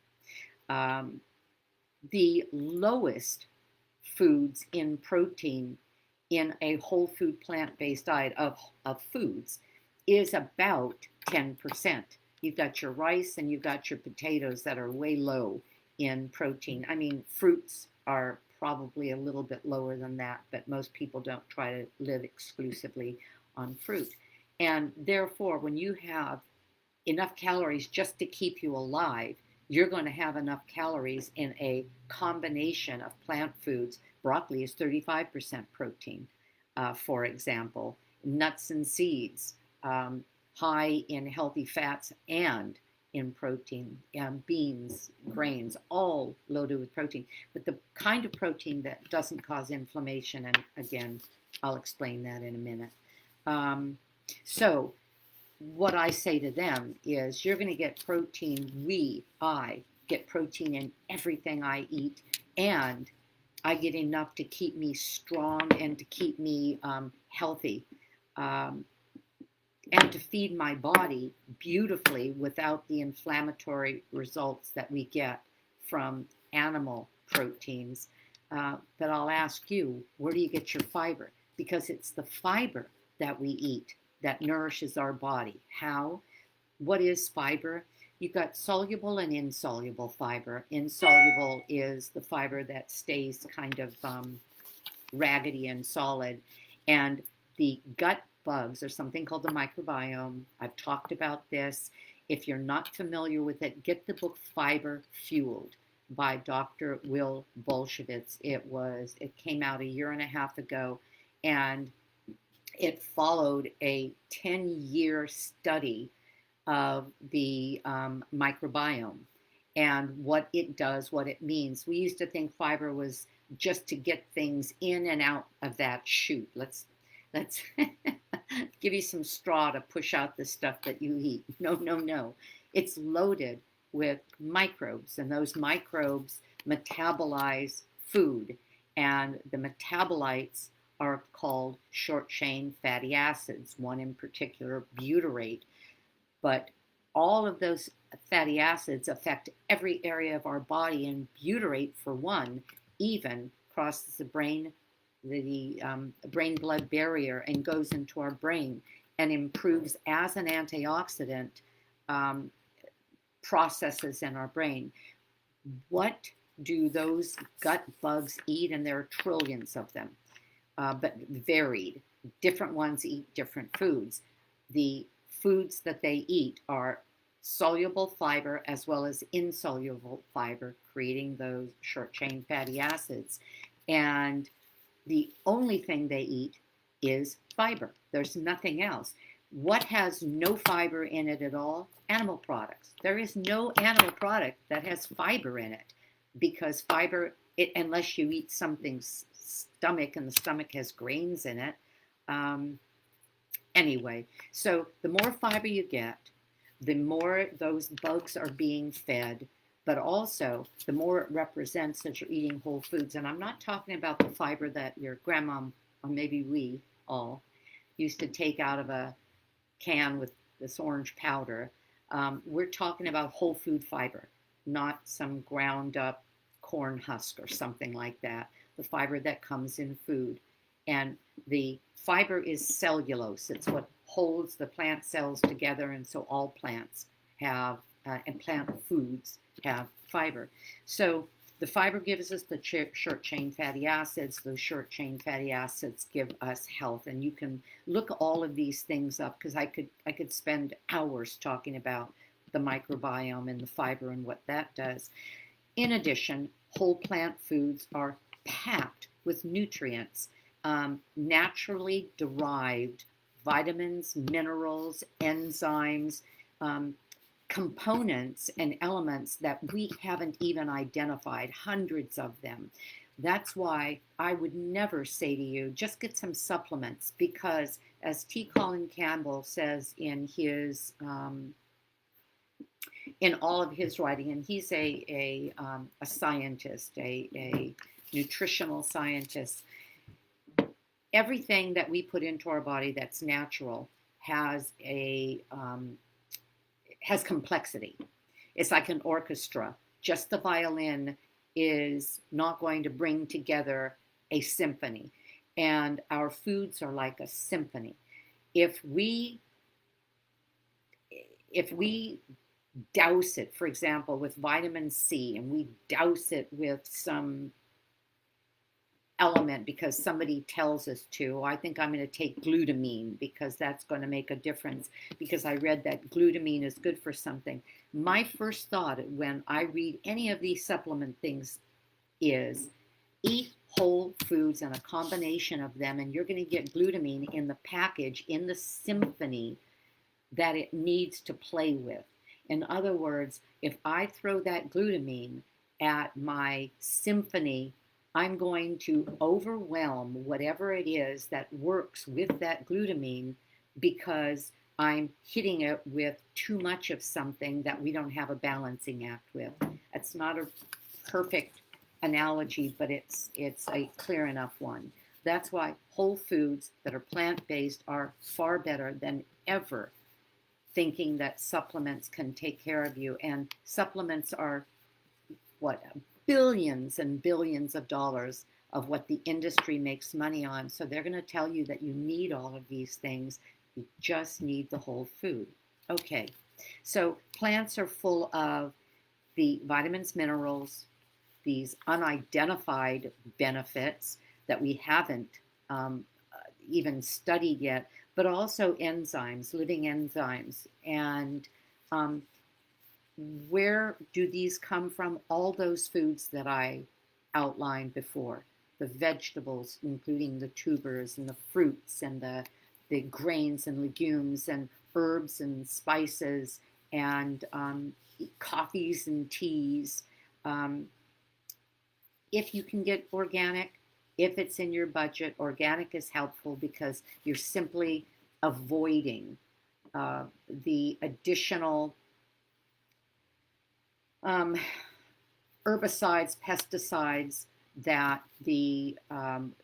The lowest foods in protein in a whole food plant-based diet of foods is about 10%. You've got your rice and you've got your potatoes that are way low in protein. I mean, fruits are probably a little bit lower than that, but most people don't try to live exclusively on fruit. And therefore, when you have enough calories just to keep you alive, you're going to have enough calories in a combination of plant foods. Broccoli is 35% protein, for example. Nuts and seeds, high in healthy fats and in protein. Beans, grains, all loaded with protein. But the kind of protein that doesn't cause inflammation, and again, I'll explain that in a minute. So what I say to them is, you're going to get protein. I get protein in everything I eat, and I get enough to keep me strong and to keep me healthy, and to feed my body beautifully without the inflammatory results that we get from animal proteins. But I'll ask you, where do you get your fiber? Because it's the fiber that we eat that nourishes our body. How? What is fiber? You've got soluble and insoluble fiber. Insoluble is the fiber that stays kind of raggedy and solid. And the gut bugs are something called the microbiome. I've talked about this. If you're not familiar with it, get the book Fiber Fueled by Dr. Will Bolshevitz. It came out a year and a half ago, and it followed a 10-year study of the microbiome and what it does, what it means. We used to think fiber was just to get things in and out of that chute. Let's give you some straw to push out the stuff that you eat. No. It's loaded with microbes, and those microbes metabolize food, and the metabolites are called short-chain fatty acids, one in particular, butyrate. But all of those fatty acids affect every area of our body, and butyrate, for one, even crosses the brain-blood barrier and goes into our brain and improves as an antioxidant processes in our brain. What do those gut bugs eat? And there are trillions of them. But varied. Different ones eat different foods. The foods that they eat are soluble fiber as well as insoluble fiber, creating those short-chain fatty acids. And the only thing they eat is fiber. There's nothing else. What has no fiber in it at all? Animal products. There is no animal product that has fiber in it, because fiber, unless you eat something's stomach and the stomach has grains in it. Anyway, so the more fiber you get, the more those bugs are being fed, but also the more it represents that you're eating whole foods. And I'm not talking about the fiber that your grandma, or maybe we all, used to take out of a can with this orange powder. We're talking about whole food fiber, not some ground up corn husk or something like that. The fiber that comes in food. And the fiber is cellulose. It's what holds the plant cells together, and so all plants have, and plant foods have fiber. So the fiber gives us the short-chain fatty acids. Those short-chain fatty acids give us health. And you can look all of these things up, because I could spend hours talking about the microbiome and the fiber and what that does. In addition, whole plant foods are packed with nutrients, naturally derived vitamins, minerals, enzymes, components and elements that we haven't even identified, hundreds of them. That's why I would never say to you, just get some supplements, because as T. Colin Campbell says in his in all of his writing, and he's a scientist, a nutritional scientist, everything that we put into our body that's natural has complexity. It's like an orchestra. Just the violin is not going to bring together a symphony. And our foods are like a symphony. If we douse it, for example, with vitamin C, and we douse it with some element because somebody tells us to. I think I'm going to take glutamine because that's going to make a difference because I read that glutamine is good for something. My first thought when I read any of these supplement things is eat whole foods and a combination of them, and you're going to get glutamine in the package, in the symphony that it needs to play with. In other words, if I throw that glutamine at my symphony, I'm going to overwhelm whatever it is that works with that glutamine because I'm hitting it with too much of something that we don't have a balancing act with. It's not a perfect analogy, but it's a clear enough one. That's why whole foods that are plant-based are far better than ever thinking that supplements can take care of you. And supplements are what, billions and billions of dollars of what the industry makes money on. So they're going to tell you that you need all of these things. You just need the whole food. Okay, so plants are full of the vitamins, minerals, these unidentified benefits that we haven't even studied yet, but also enzymes, living enzymes. And where do these come from? All those foods that I outlined before, the vegetables, including the tubers and the fruits and the grains and legumes and herbs and spices and coffees and teas. If you can get organic, if it's in your budget, organic is helpful because you're simply avoiding the additional herbicides, pesticides that the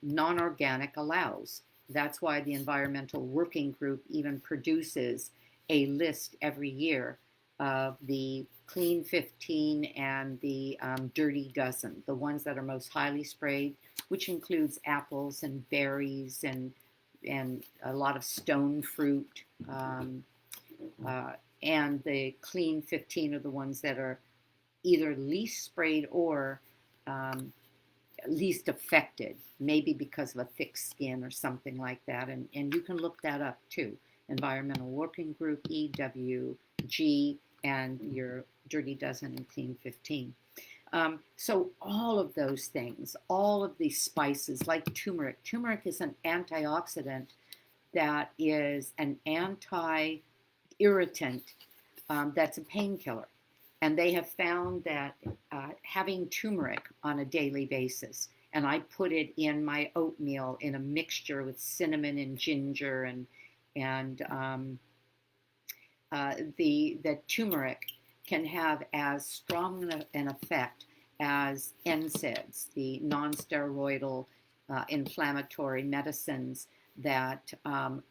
non-organic allows. That's why the Environmental Working Group even produces a list every year of the clean 15 and the dirty dozen, the ones that are most highly sprayed, which includes apples and berries and a lot of stone fruit. And the clean 15 are the ones that are either least sprayed or least affected, maybe because of a thick skin or something like that. And you can look that up too. Environmental Working Group, EWG, and your Dirty Dozen and Clean 15. So all of those things, all of these spices like turmeric. Turmeric is an antioxidant that is an anti-irritant that's a painkiller. And they have found that having turmeric on a daily basis, and I put it in my oatmeal in a mixture with cinnamon and ginger and the turmeric can have as strong an effect as NSAIDs, the non-steroidal inflammatory medicines that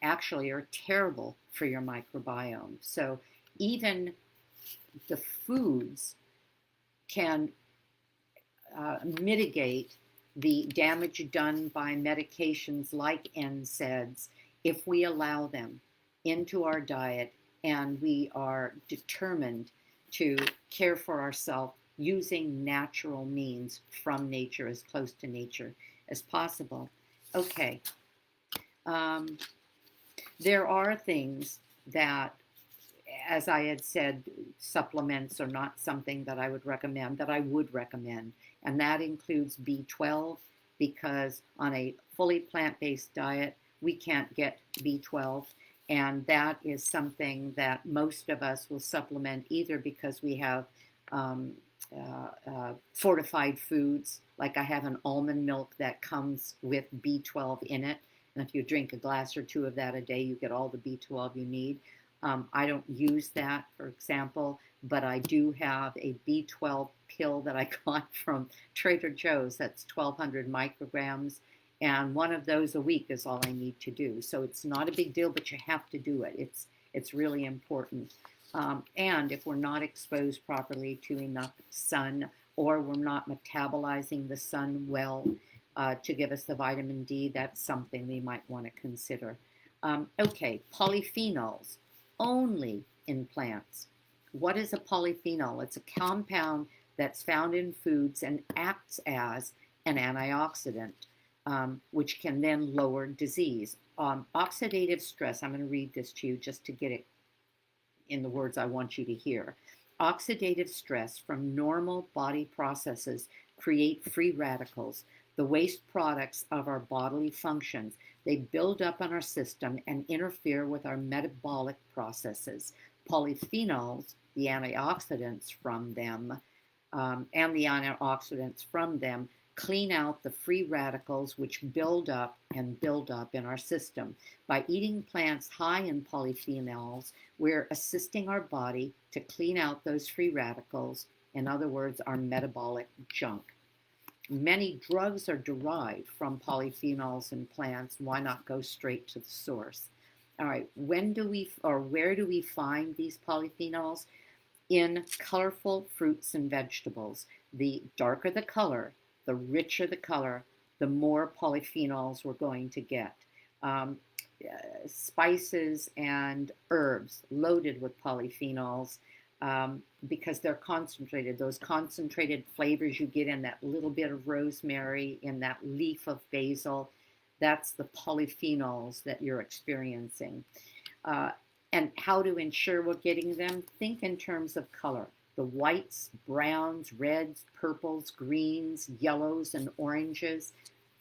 actually are terrible for your microbiome. So even the foods can mitigate the damage done by medications like NSAIDs if we allow them into our diet and we are determined to care for ourselves using natural means from nature, as close to nature as possible. Okay. There are things that, as I had said, supplements are not something that I would recommend, that I would recommend. And that includes B12, because on a fully plant-based diet, we can't get B12. And that is something that most of us will supplement either because we have fortified foods, like I have an almond milk that comes with B12 in it. And if you drink a glass or two of that a day, you get all the B12 you need. I don't use that, for example, but I do have a B12 pill that I got from Trader Joe's. That's 1,200 micrograms. And one of those a week is all I need to do. So it's not a big deal, but you have to do it. It's really important. And if we're not exposed properly to enough sun, or we're not metabolizing the sun well to give us the vitamin D, that's something we might want to consider. Okay, polyphenols, only in plants. What is a polyphenol? It's a compound that's found in foods and acts as an antioxidant. which can then lower disease. Oxidative stress, I'm going to read this to you just to get it in the words I want you to hear. Oxidative stress from normal body processes create free radicals, the waste products of our bodily functions. They build up in our system and interfere with our metabolic processes. Polyphenols, the antioxidants from them, and the antioxidants from them clean out the free radicals which build up and build up in our system. By eating plants high in polyphenols, we're assisting our body to clean out those free radicals, in other words, our metabolic junk. Many drugs are derived from polyphenols in plants. Why not go straight to the source? All right, when do we, or where do we find these polyphenols? In colorful fruits and vegetables. The darker the color, the richer the color, the more polyphenols we're going to get. Um, Spices and herbs loaded with polyphenols because they're concentrated. Those concentrated flavors you get in that little bit of rosemary, in that leaf of basil, that's the polyphenols that you're experiencing. Uh, and how to ensure we're getting them, think in terms of color. The whites, browns, reds, purples, greens, yellows, and oranges.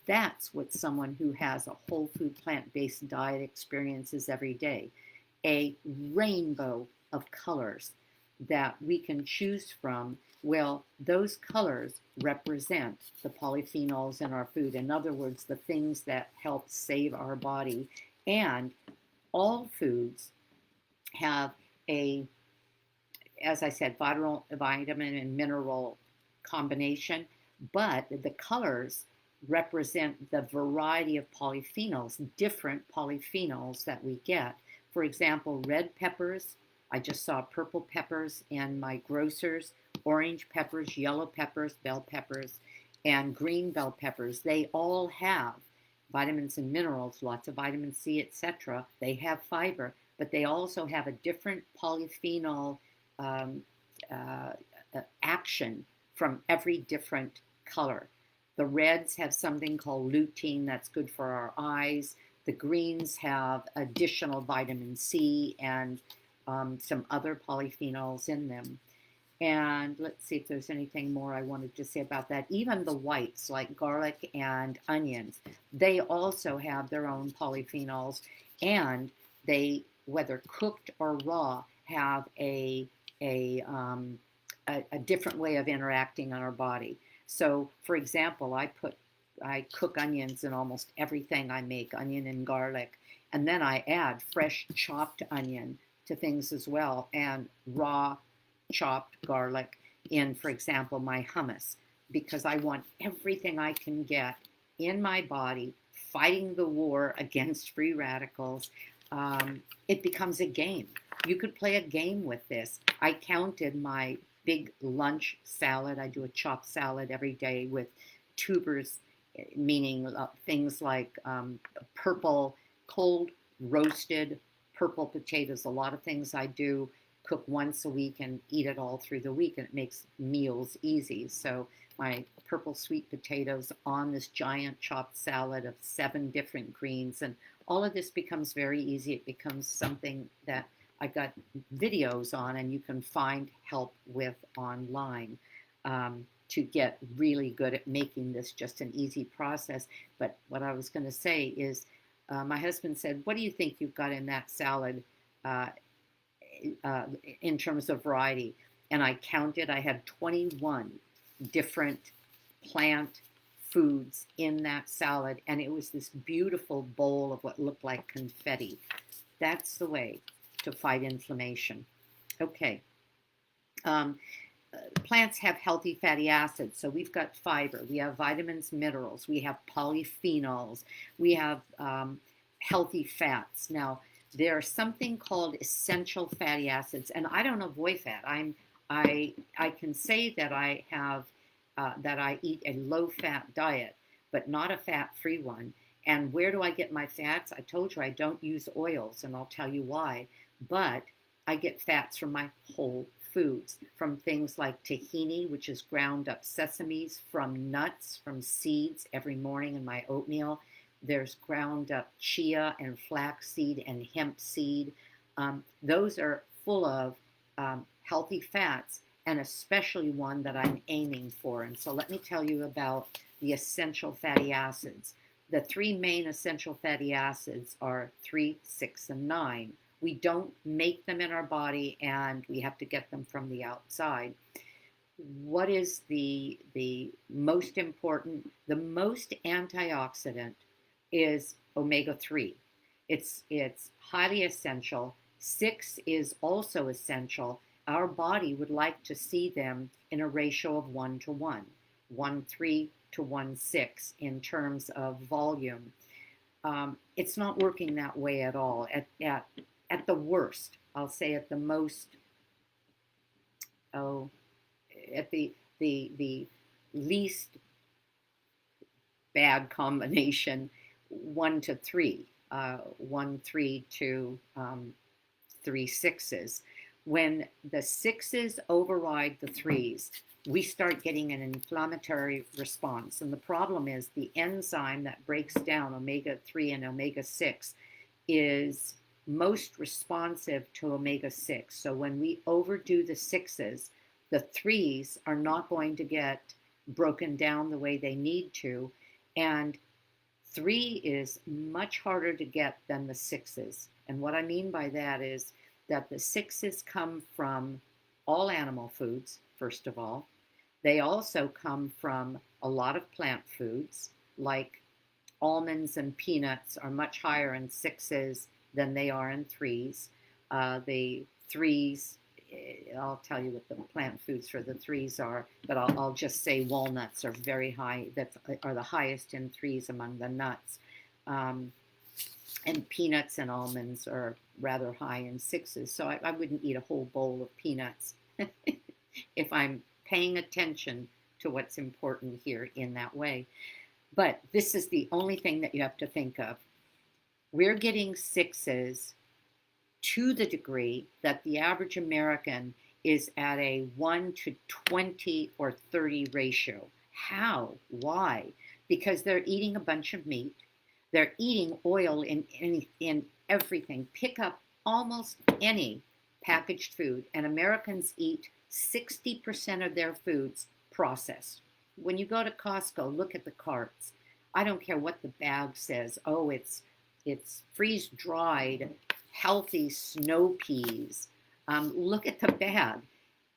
That's what someone who has a whole food plant-based diet experiences every day. A rainbow of colors that we can choose from. Well, those colors represent the polyphenols in our food. In other words, the things that help save our body. And all foods have a, as I said, vitamin and mineral combination, but the colors represent the variety of polyphenols, different polyphenols that we get. For example, red peppers, I just saw purple peppers in my grocers, orange peppers, yellow peppers, bell peppers, and green bell peppers. They all have vitamins and minerals, lots of vitamin C, etc. They have fiber, but they also have a different polyphenol um, uh, action from every different color. The reds have something called lutein that's good for our eyes. The greens have additional vitamin C and some other polyphenols in them. And let's see if there's anything more I wanted to say about that. Even the whites, like garlic and onions, they also have their own polyphenols, and they, whether cooked or raw, have a different way of interacting on our body. So, for example, I cook onions in almost everything I make, onion and garlic, and then I add fresh chopped onion to things as well, and raw chopped garlic in, for example, my hummus, because I want everything I can get in my body fighting the war against free radicals. It becomes a game. You could play a game with this. I counted my big lunch salad. I do a chopped salad every day with tubers, meaning things like purple, cold roasted purple potatoes. A lot of things I do cook once a week and eat it all through the week, and it makes meals easy. So my purple sweet potatoes on this giant chopped salad of 7 different greens, and all of this becomes very easy. It becomes something that I got videos on, and you can find help with online to get really good at making this just an easy process. But what I was going to say is, my husband said, "What do you think you've got in that salad in terms of variety?" And I counted. I had 21 different plant foods in that salad, and it was this beautiful bowl of what looked like confetti. That's the way to fight inflammation. Okay. Plants have healthy fatty acids, so we've got fiber, we have vitamins, minerals, we have polyphenols, we have healthy fats. Now, there's something called essential fatty acids, and I don't avoid fat. I can say that I have that I eat a low-fat diet, but not a fat-free one. And where do I get my fats? I told you I don't use oils, and I'll tell you why. But I get fats from my whole foods, from things like tahini, which is ground up sesames, from nuts, from seeds every morning in my oatmeal. There's ground up chia and flaxseed and hemp seed. Those are full of healthy fats, and especially one that I'm aiming for. And so let me tell you about the essential fatty acids. The three main essential fatty acids are 3, 6, and 9. We don't make them in our body, and we have to get them from the outside. What is the most important? The most antioxidant is omega-3. It's highly essential. 6 is also essential. Our body would like to see them in a ratio of 1 to 1, 1,3 to 1,6 in terms of volume. It's not working that way at all. At the worst, I'll say at the most, at the least bad combination, 1 to 3, 1,3 to 3 6s. When the 6s override the 3s, we start getting an inflammatory response. And the problem is the enzyme that breaks down omega-3 and omega-6 is most responsive to omega-6. So when we overdo the 6s, the 3s are not going to get broken down the way they need to. And 3 is much harder to get than the 6s. And what I mean by that is that the 6s come from all animal foods, first of all. They also come from a lot of plant foods, like almonds and peanuts are much higher in 6s than they are in 3s. The 3s, I'll tell you what the plant foods for the 3s are, but I'll just say walnuts are very high, that are the highest in 3s among the nuts. And peanuts and almonds are rather high in 6s. So I wouldn't eat a whole bowl of peanuts if I'm paying attention to what's important here in that way. But this is the only thing that you have to think of. We're getting 6s to the degree that the average American is at a 1 to 20 or 30 ratio. How? Why? Because they're eating a bunch of meat. They're eating oil in everything. Pick up almost any packaged food, and Americans eat 60% of their foods processed. When you go to Costco, look at the carts. I don't care what the bag says. Oh, it's freeze-dried, healthy snow peas. Look at the bag.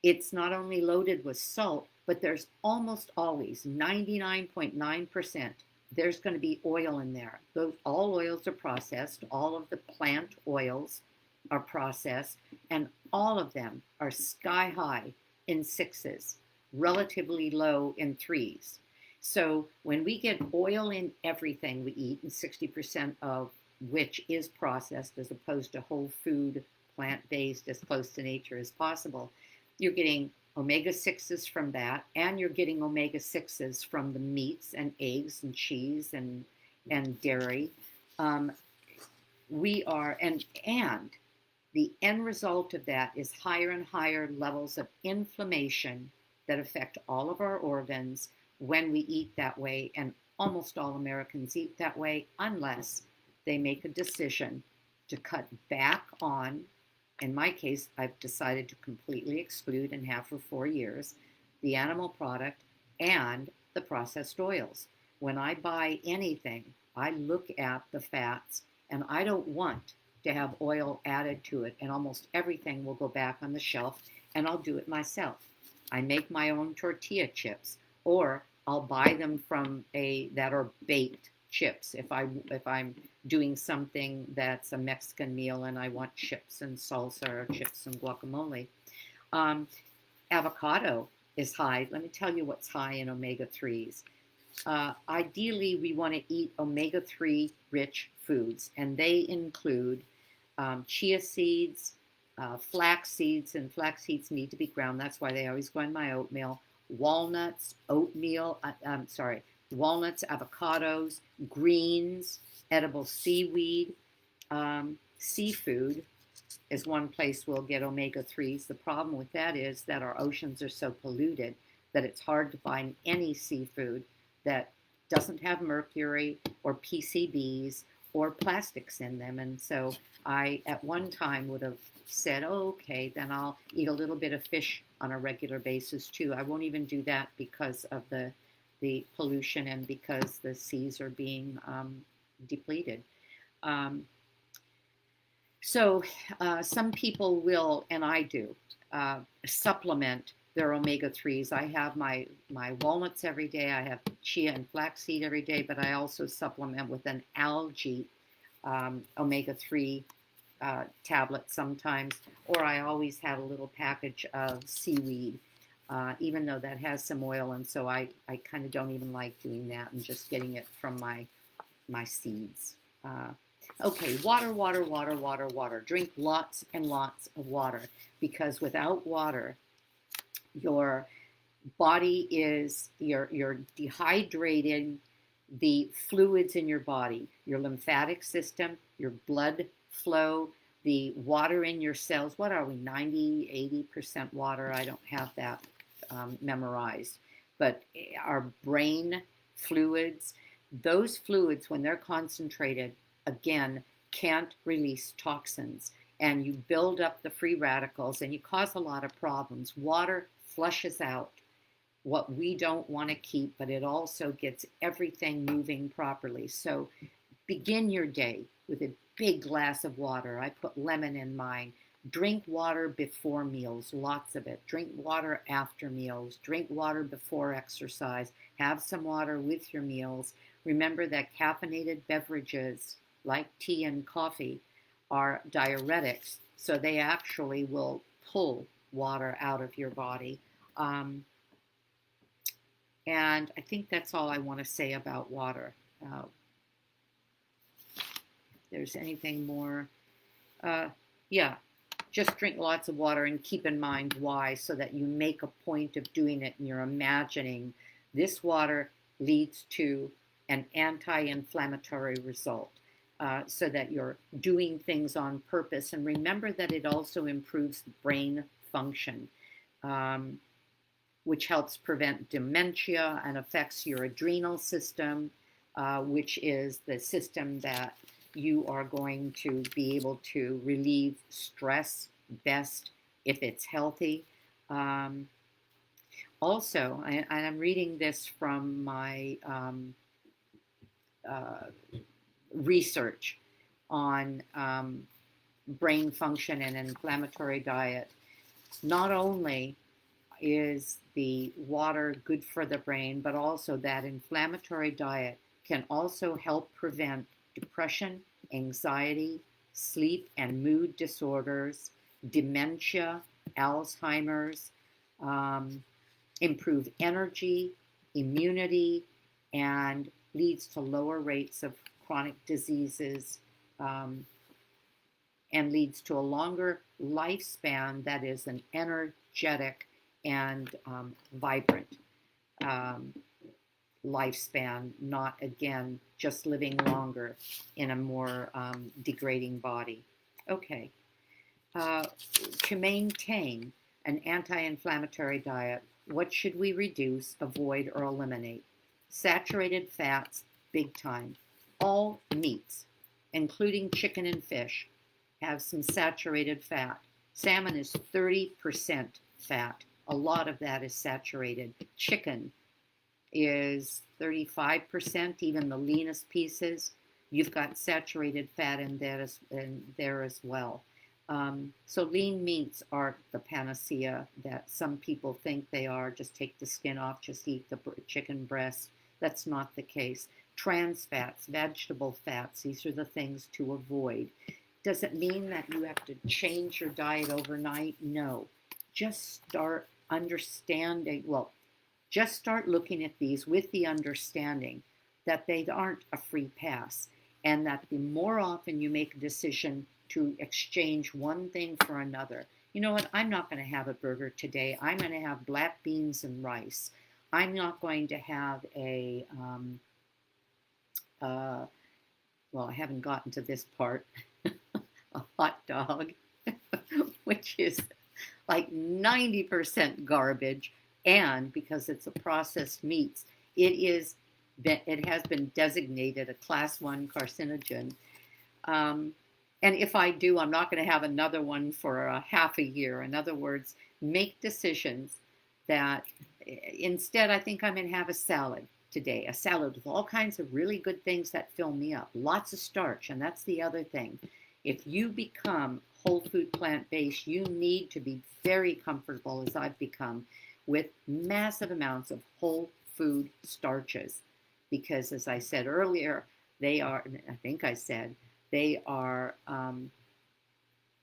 It's not only loaded with salt, but there's almost always 99.9%. There's going to be oil in there. All oils are processed. All of the plant oils are processed, and all of them are sky high in 6s, relatively low in 3s. So when we get oil in everything we eat, and 60% of which is processed as opposed to whole food, plant-based, as close to nature as possible, you're getting omega-6s from that, and you're getting omega-6s from the meats and eggs and cheese and dairy. We are, and the end result of that is higher and higher levels of inflammation that affect all of our organs when we eat that way, and almost all Americans eat that way unless they make a decision to cut back on. In my case, I've decided to completely exclude, and have for 4 years, the animal product and the processed oils. When I buy anything, I look at the fats, and I don't want to have oil added to it, and almost everything will go back on the shelf, and I'll do it myself. I make my own tortilla chips, or I'll buy them from that are baked chips. If I'm doing something that's a Mexican meal and I want chips and salsa or chips and guacamole. Avocado is high. Let me tell you what's high in omega-3s. Ideally, we want to eat omega-3 rich foods, and they include chia seeds, flax seeds, and flax seeds need to be ground. That's why they always go in my oatmeal. Walnuts, walnuts, avocados, greens, edible seaweed, seafood, is one place we'll get omega-3s. The problem with that is that our oceans are so polluted that it's hard to find any seafood that doesn't have mercury or PCBs or plastics in them. And so I, at one time, would have said, oh, okay, then I'll eat a little bit of fish on a regular basis too. I won't even do that because of the pollution and because the seas are being depleted. Um, so some people will, and I do, supplement their omega-3s. I have my walnuts every day. I have chia and flaxseed every day, but I also supplement with an algae omega-3 tablet sometimes, or I always have a little package of seaweed, even though that has some oil, and so I kind of don't even like doing that and just getting it from my seeds. Okay, water, water, water, water, water. Drink lots and lots of water, because without water, your body is, you're dehydrating the fluids in your body, your lymphatic system, your blood flow, the water in your cells. What are we, 90, 80% water? I don't have that memorized. But our brain fluids, those fluids, when they're concentrated, again, can't release toxins. And you build up the free radicals and you cause a lot of problems. Water flushes out what we don't want to keep, but it also gets everything moving properly. So begin your day with a big glass of water. I put lemon in mine. Drink water before meals, lots of it. Drink water after meals. Drink water before exercise. Have some water with your meals. Remember that caffeinated beverages like tea and coffee are diuretics, so they actually will pull water out of your body. And I think that's all I want to say about water. If there's anything more, yeah, just drink lots of water and keep in mind why, so that you make a point of doing it and you're imagining this water leads to an anti-inflammatory result. So that you're doing things on purpose. And remember that it also improves brain function, which helps prevent dementia and affects your adrenal system, which is the system that you are going to be able to relieve stress best if it's healthy. Also, and I'm reading this from my research on brain function and inflammatory diet. Not only is the water good for the brain, but also that inflammatory diet can also help prevent depression, anxiety, sleep and mood disorders, dementia, Alzheimer's, improve energy, immunity, and leads to lower rates of chronic diseases, and leads to a longer lifespan that is an energetic and vibrant lifespan, not, again, just living longer in a more degrading body. Okay. To maintain an anti-inflammatory diet, what should we reduce, avoid, or eliminate? Saturated fats, big time. All meats, including chicken and fish, have some saturated fat. Salmon is 30% fat. A lot of that is saturated. Chicken is 35%, even the leanest pieces. You've got saturated fat in there as well. So lean meats aren't the panacea that some people think they are. Just take the skin off, just eat the chicken breast. That's not the case. Trans fats, vegetable fats, these are the things to avoid. Does it mean that you have to change your diet overnight? No. Just start understanding, just start looking at these with the understanding that they aren't a free pass, and that the more often you make a decision to exchange one thing for another. You know what? I'm not going to have a burger today. I'm going to have black beans and rice. I'm not going to have a, I haven't gotten to this part, a hot dog. which is like 90% garbage. And because it's a processed meats, it has been designated a class 1 carcinogen. And if I do, I'm not going to have another one for a half a year. In other words, make decisions that instead, I think I'm going to have a salad today, a salad with all kinds of really good things that fill me up, lots of starch. And that's the other thing. If you become whole food plant-based, you need to be very comfortable, as I've become, with massive amounts of whole food starches. Because as I said earlier, they are, I think I said, they are,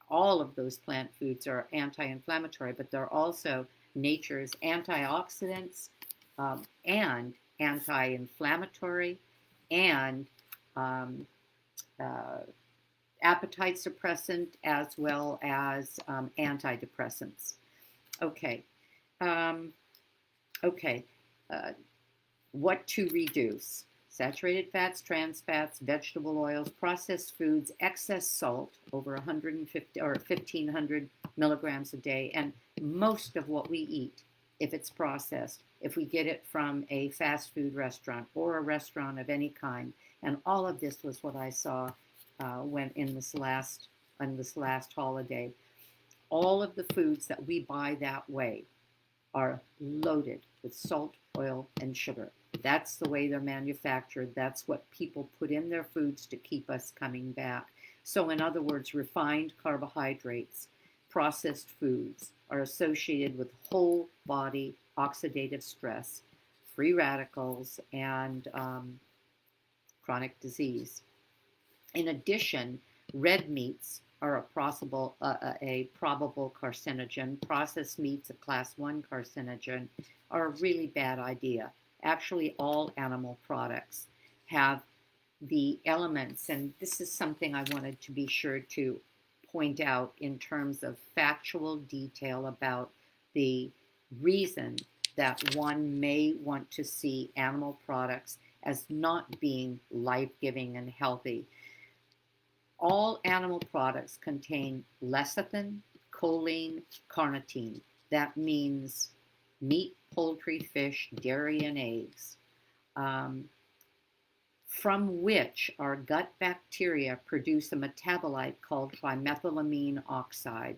all of those plant foods are anti-inflammatory, but they're also nature's antioxidants, and anti-inflammatory and um, uh, appetite suppressant as well as antidepressants. Okay. Um, okay. Uh, what to reduce? Saturated fats, trans fats, vegetable oils, processed foods, excess salt, over 150 or 1,500 milligrams a day, and most of what we eat, if it's processed, if we get it from a fast food restaurant or a restaurant of any kind, and all of this was what I saw when in this last holiday. All of the foods that we buy that way are loaded with salt, oil, and sugar. That's the way they're manufactured. That's what people put in their foods to keep us coming back. So in other words, refined carbohydrates, processed foods are associated with whole body oxidative stress, free radicals, and chronic disease. In addition, red meats are a probable carcinogen. Processed meats, a class 1 carcinogen, are a really bad idea. Actually, all animal products have the elements, and this is something I wanted to be sure to point out in terms of factual detail about the reason that one may want to see animal products as not being life-giving and healthy. All animal products contain lecithin, choline, carnitine. That means meat, poultry, fish, dairy, and eggs, from which our gut bacteria produce a metabolite called trimethylamine oxide.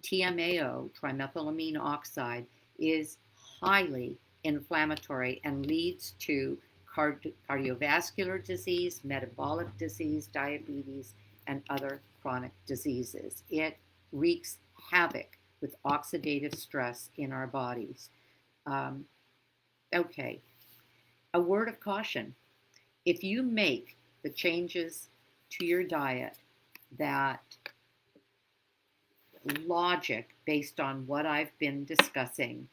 TMAO, trimethylamine oxide, is highly inflammatory and leads to cardiovascular disease, metabolic disease, diabetes, and other chronic diseases. It wreaks havoc with oxidative stress in our bodies. Okay, a word of caution. If you make the changes to your diet that logic based on what I've been discussing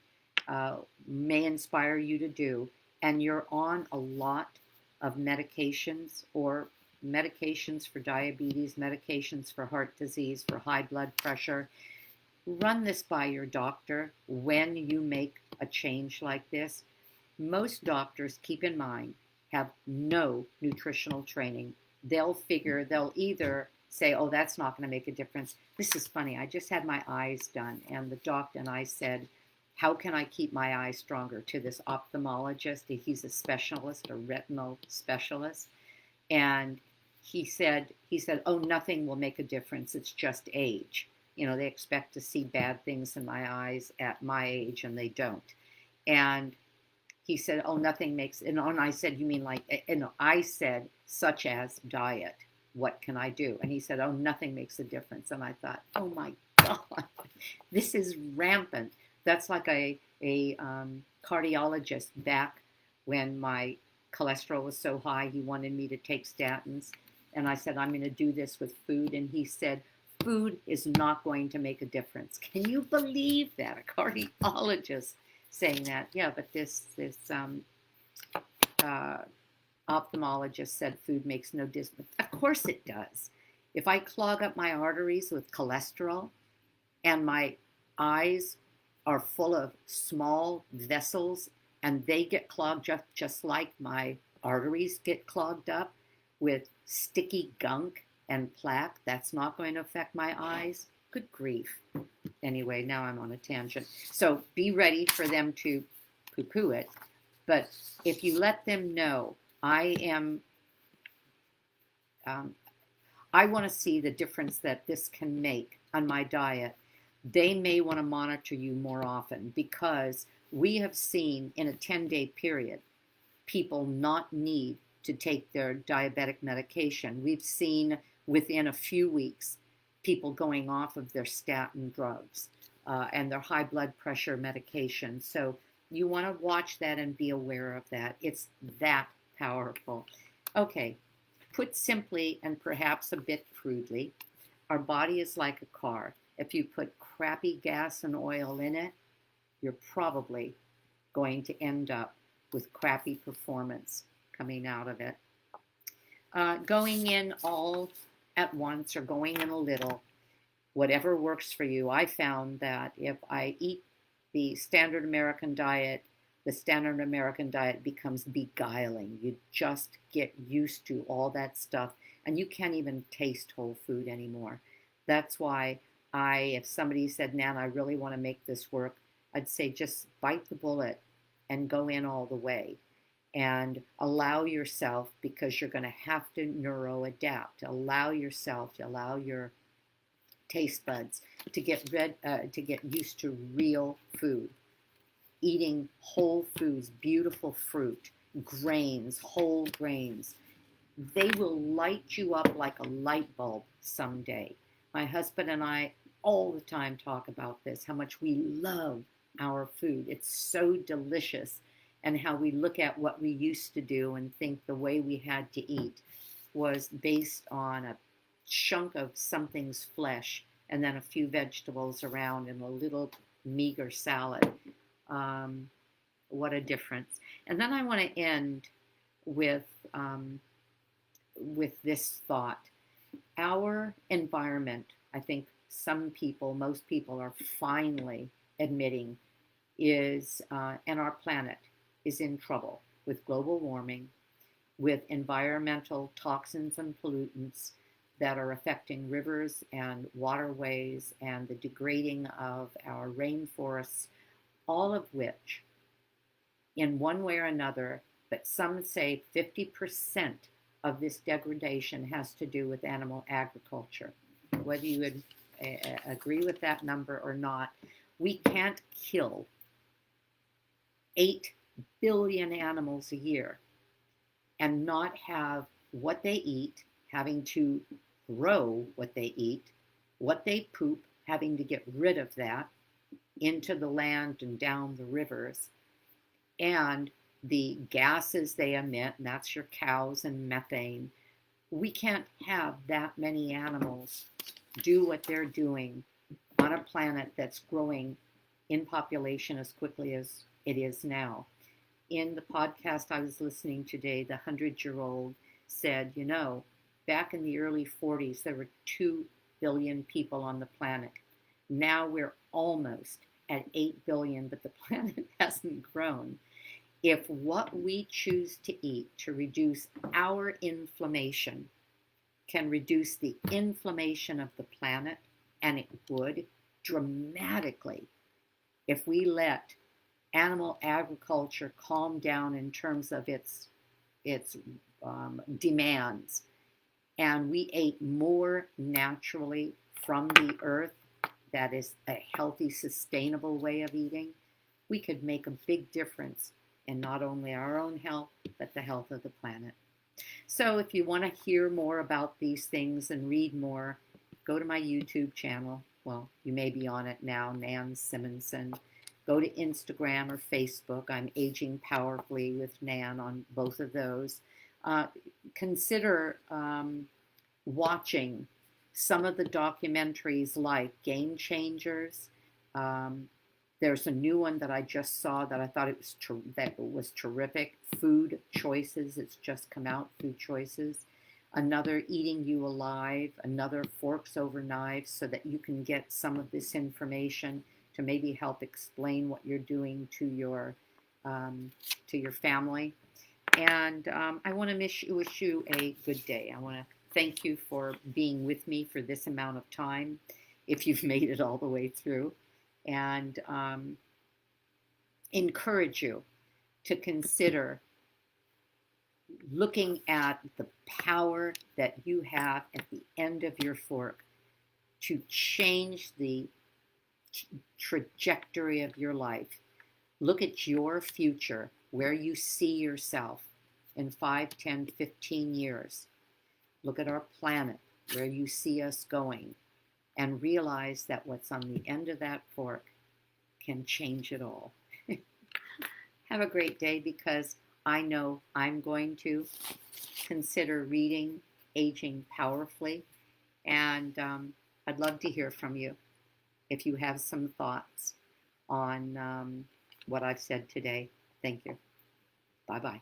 may inspire you to do, and you're on a lot of medications or medications for diabetes, medications for heart disease, for high blood pressure, run this by your doctor when you make a change like this. Most doctors, keep in mind, have no nutritional training. They'll either say, oh, that's not going to make a difference. This is funny. I just had my eyes done, and the doctor and I said, how can I keep my eyes stronger, to this ophthalmologist? He's a specialist, a retinal specialist. And he said, oh, nothing will make a difference. It's just age. You know, they expect to see bad things in my eyes at my age, and they don't. And he said, oh, nothing makes, and I said, you mean like, I said, such as diet. What can I do? And he said, oh, nothing makes a difference. And I thought, oh my God, this is rampant. That's like a cardiologist back when my cholesterol was so high, he wanted me to take statins. And I said, I'm going to do this with food. And he said, food is not going to make a difference. Can you believe that? A cardiologist saying that? Yeah, but this ophthalmologist said food makes no difference. Of course it does. If I clog up my arteries with cholesterol and my eyes are full of small vessels and they get clogged just like my arteries get clogged up with sticky gunk and plaque, that's not going to affect my eyes. Good grief. Anyway, now I'm on a tangent. So be ready for them to poo-poo it. But if you let them know, I want to see the difference that this can make on my diet, they may want to monitor you more often, because we have seen in a 10-day period people not need to take their diabetic medication. We've seen within a few weeks people going off of their statin drugs and their high blood pressure medication. So you want to watch that and be aware of that. It's that powerful. Okay, put simply and perhaps a bit crudely, our body is like a car. If you put crappy gas and oil in it, you're probably going to end up with crappy performance coming out of it. Going in all at once or going in a little, whatever works for you. I found that if I eat the standard American diet, the standard American diet becomes beguiling. You just get used to all that stuff, and you can't even taste whole food anymore. That's why if somebody said, Nan, I really want to make this work, I'd say just bite the bullet and go in all the way. And allow yourself, because you're going to have to neuro-adapt, allow yourself, to allow your taste buds to get used to real food. Eating whole foods, beautiful fruit, grains, whole grains. They will light you up like a light bulb someday. My husband and I all the time talk about this, how much we love our food. It's so delicious. And how we look at what we used to do and think the way we had to eat was based on a chunk of something's flesh and then a few vegetables around and a little meager salad. What a difference. And then I want to end with this thought. Our environment, I think most people are finally admitting is, and our planet is in trouble with global warming, with environmental toxins and pollutants that are affecting rivers and waterways and the degrading of our rainforests, all of which, in one way or another, but some say 50% of this degradation has to do with animal agriculture. Whether you would agree with that number or not, we can't kill 8 billion animals a year and not have what they eat, having to grow what they eat, what they poop, having to get rid of that into the land and down the rivers, and the gases they emit, and that's your cows and methane. We can't have that many animals do what they're doing on a planet that's growing in population as quickly as it is now. In the podcast I was listening today, the 100-year-old said, back in the early 40s, there were 2 billion people on the planet. Now we're almost at 8 billion, but the planet hasn't grown. If what we choose to eat to reduce our inflammation can reduce the inflammation of the planet, and it would dramatically if we let animal agriculture calm down in terms of its demands, and we ate more naturally from the earth, that is a healthy, sustainable way of eating, we could make a big difference in not only our own health, but the health of the planet. So if you want to hear more about these things and read more, go to my YouTube channel. Well, you may be on it now, Nan Simonson. Go to Instagram or Facebook. I'm Aging Powerfully with Nan on both of those. Consider watching some of the documentaries like Game Changers. There's a new one that I just saw that I thought that was terrific. Food Choices. It's just come out. Food Choices. Another, Eating You Alive. Another, Forks Over Knives, so that you can get some of this information to maybe help explain what you're doing to your family. And I want to wish you a good day. I want to thank you for being with me for this amount of time. if you've made it all the way through, and encourage you to consider looking at the power that you have at the end of your fork to change the trajectory of your life. Look at your future, where you see yourself in 5, 10, 15 years. Look at our planet, where you see us going, and realize that what's on the end of that fork can change it all. Have a great day, because I know I'm going to consider reading Aging Powerfully, and I'd love to hear from you if you have some thoughts on what I've said today. Thank you. Bye-bye.